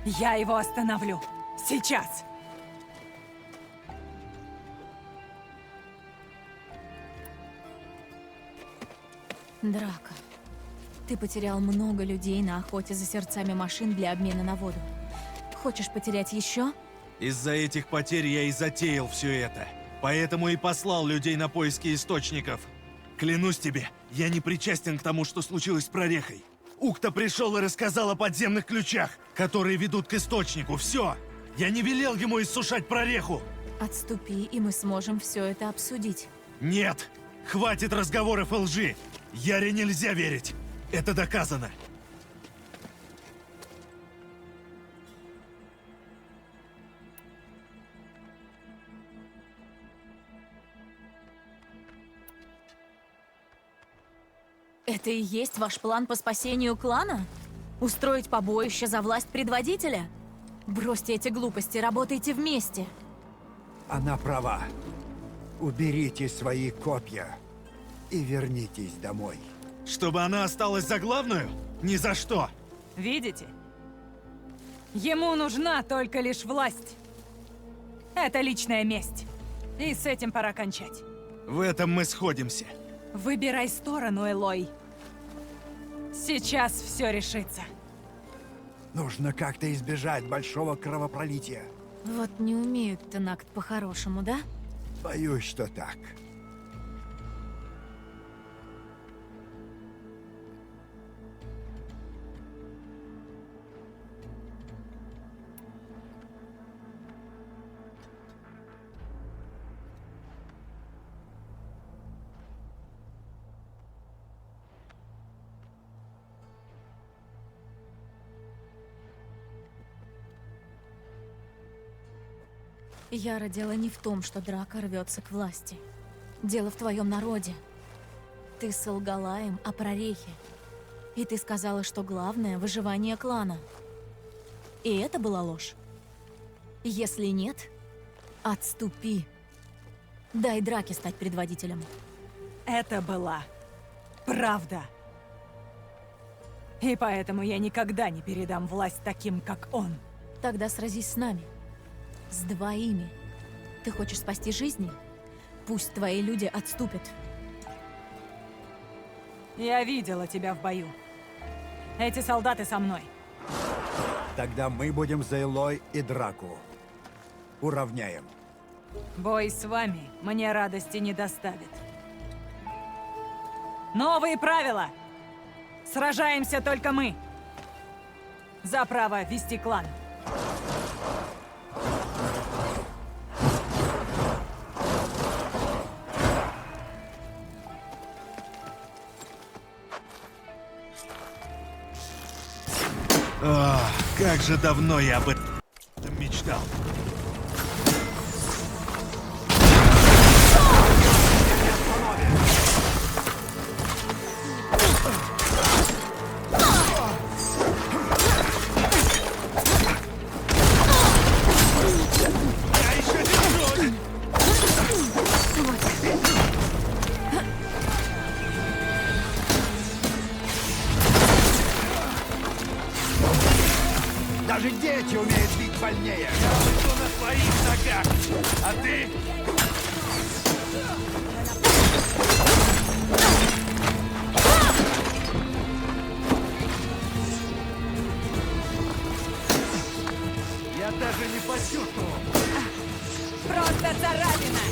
Я его остановлю. Сейчас. Драка, ты потерял много людей на охоте за сердцами машин для обмена на воду. Хочешь потерять еще? Из-за этих потерь я и затеял все это. Поэтому и послал людей на поиски источников. Клянусь тебе, я не причастен к тому, что случилось с прорехой. Ухта пришел и рассказал о подземных ключах, которые ведут к источнику. Все! Я не велел ему иссушать прореху! Отступи, и мы сможем все это обсудить. Нет! Хватит разговоров и лжи! Яре нельзя верить! Это доказано! Это и есть ваш план по спасению клана? Устроить побоище за власть предводителя? Бросьте эти глупости, работайте вместе. Она права. Уберите свои копья и вернитесь домой. Чтобы она осталась за главную? Ни за что! Видите? Ему нужна только лишь власть. Это личная месть. И с этим пора кончать. В этом мы сходимся. Выбирай сторону, Элой. Сейчас все решится. Нужно как-то избежать большого кровопролития. Вот не умеют Тенакт по-хорошему, да? Боюсь, что так. Яра, дело не в том, что Драко рвется к власти. Дело в твоем народе. Ты солгала им о прорехе. И ты сказала, что главное — выживание клана. И это была ложь? Если нет, отступи. Дай Драке стать предводителем. Это была правда. И поэтому я никогда не передам власть таким, как он. Тогда сразись с нами. С двоими. Ты хочешь спасти жизни? Пусть твои люди отступят. Я видела тебя в бою. Эти солдаты со мной. Тогда мы будем за Элой и Драку. Уравняем. Бой с вами мне радости не доставит. Новые правила! Сражаемся только мы. За право вести клан. Ах, как же давно я об этом мечтал. Даже дети умеют бить больнее. Я буду на твоих ногах, а ты... Я даже не почувствовал. Просто царапина!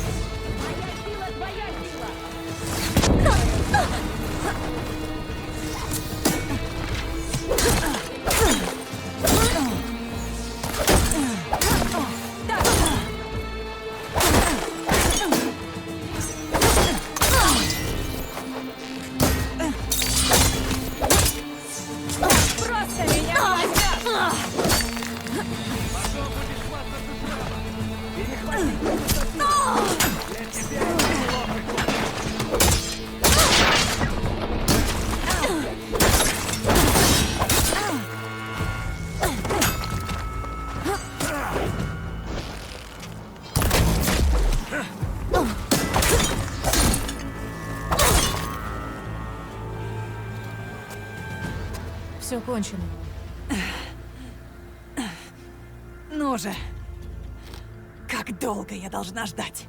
Моя сила, твоя сила! Просто меня возьмёт! Все кончено. Ну же! Как долго я должна ждать?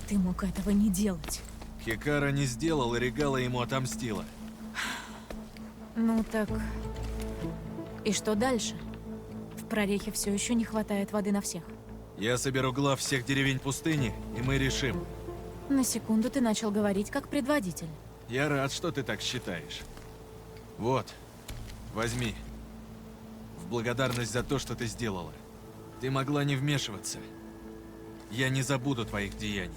Ты мог этого не делать. Хикара не сделал, и Регала ему отомстила. Ну так... И что дальше? В прорехе все еще не хватает воды на всех. Я соберу глав всех деревень пустыни, и мы решим. На секунду ты начал говорить как предводитель. Я рад, что ты так считаешь. Вот, возьми. В благодарность за то, что ты сделала. Ты могла не вмешиваться. Я не забуду твоих деяний.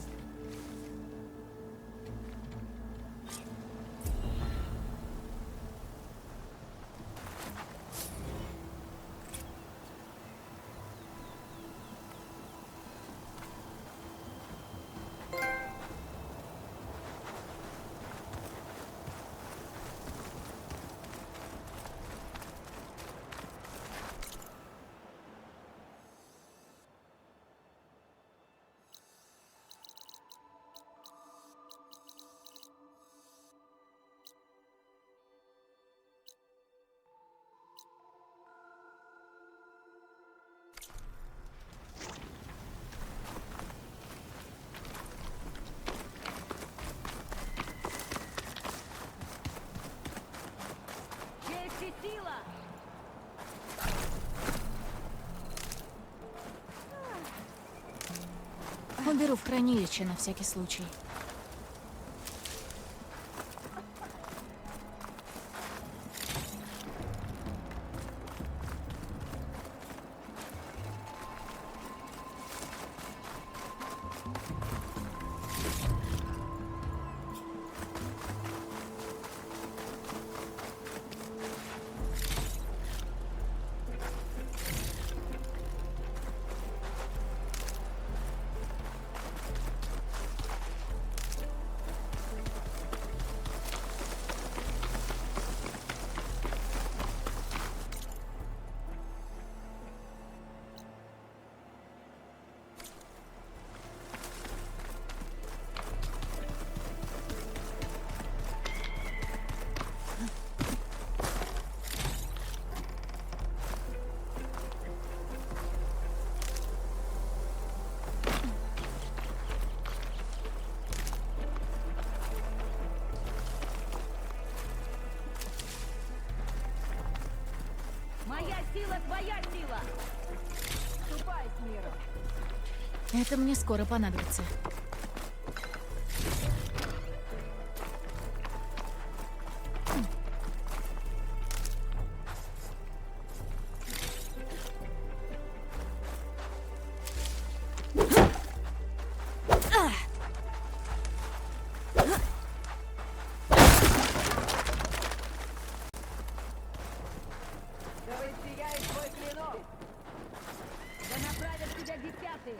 Наберу в хранилище на всякий случай. Моя сила, твоя сила! Ступай с миром! Это мне скоро понадобится. Да воссияет твой клинок! Да направят тебя десятые!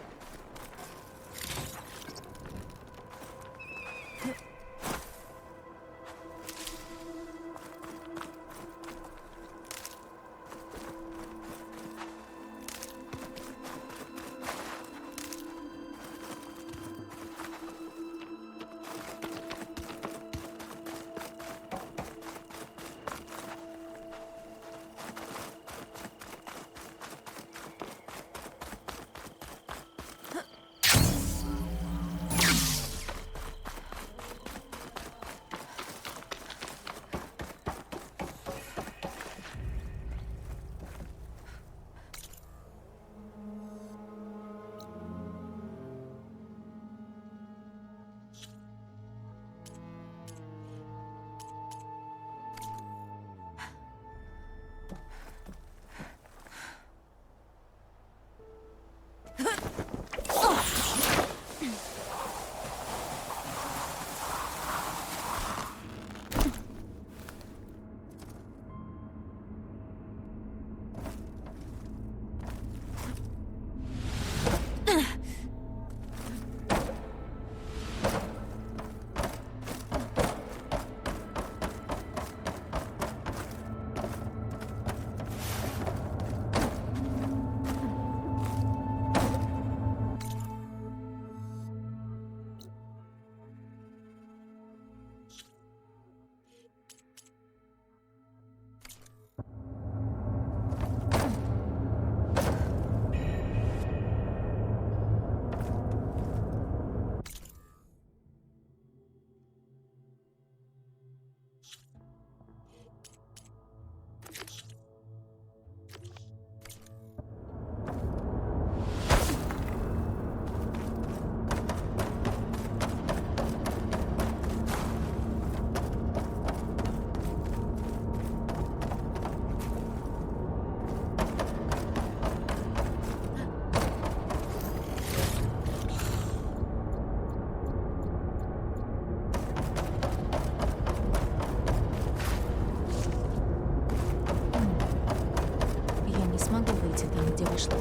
где вошла.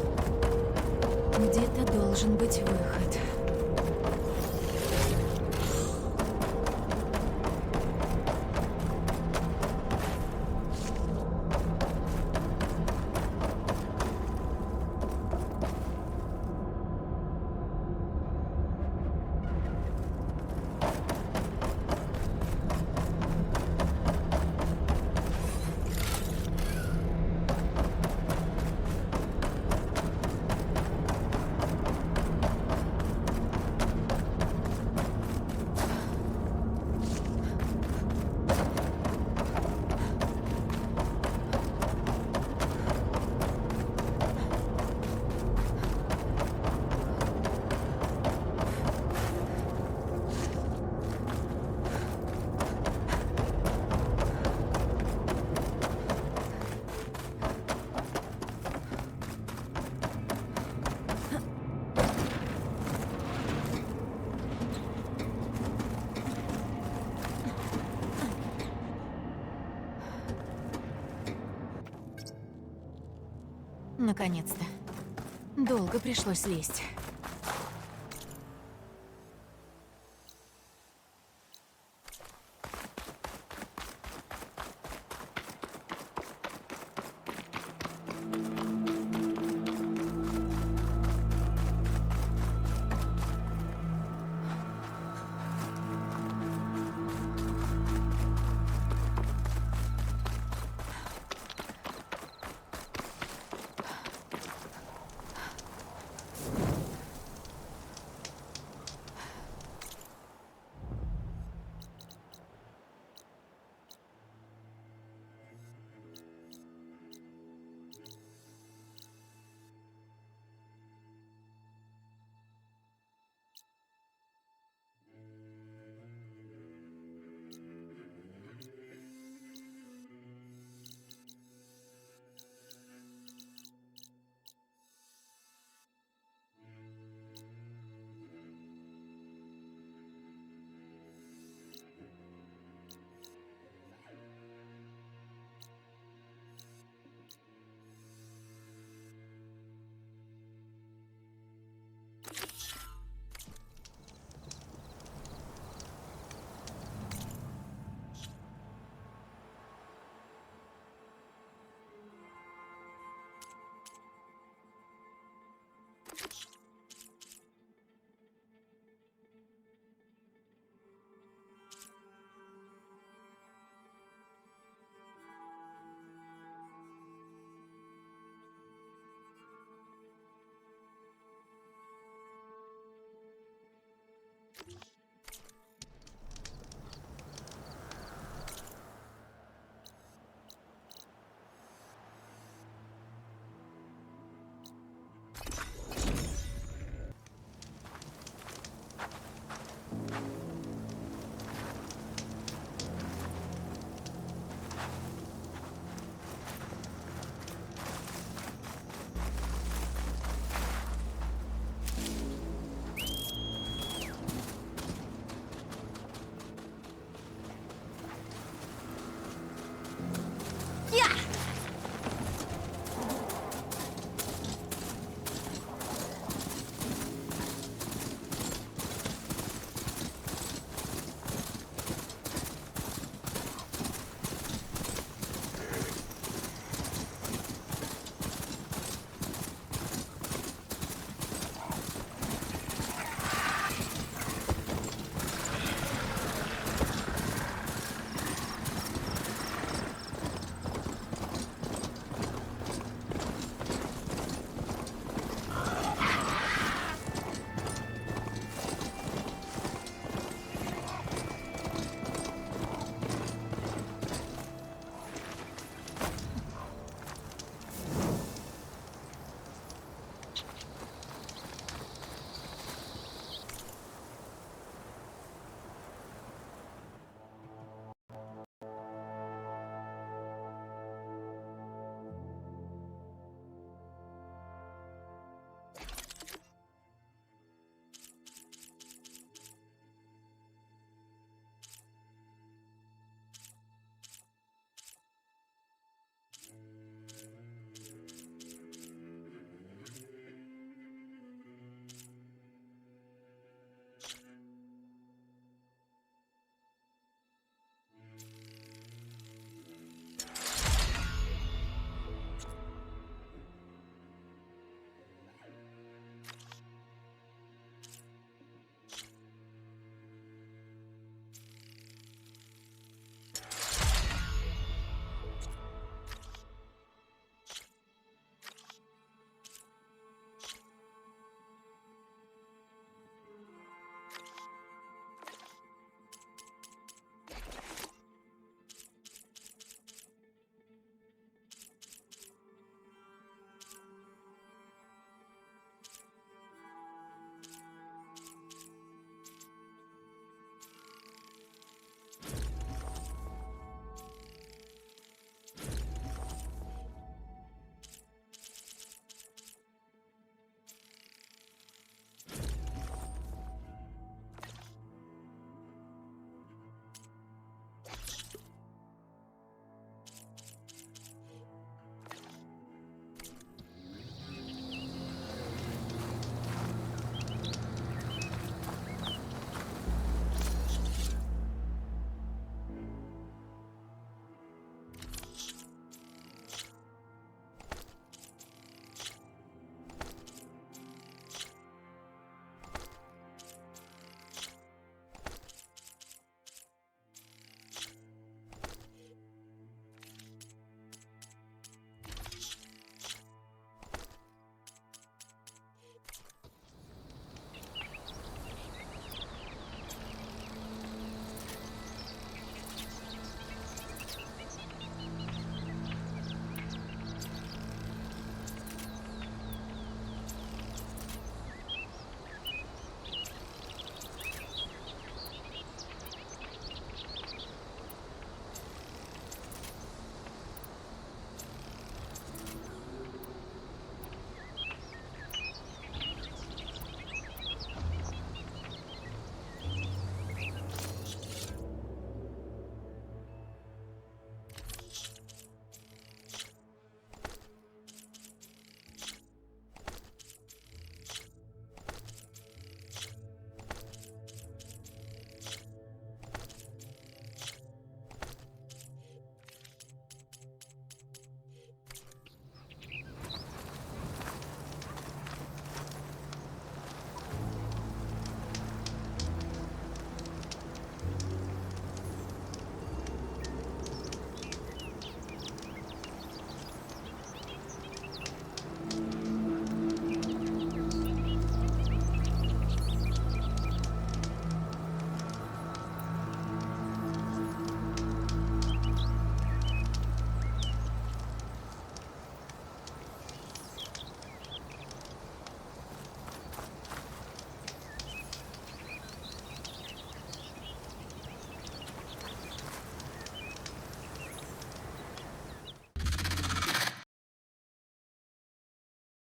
Где-то должен быть выход. Наконец-то. Долго пришлось лезть.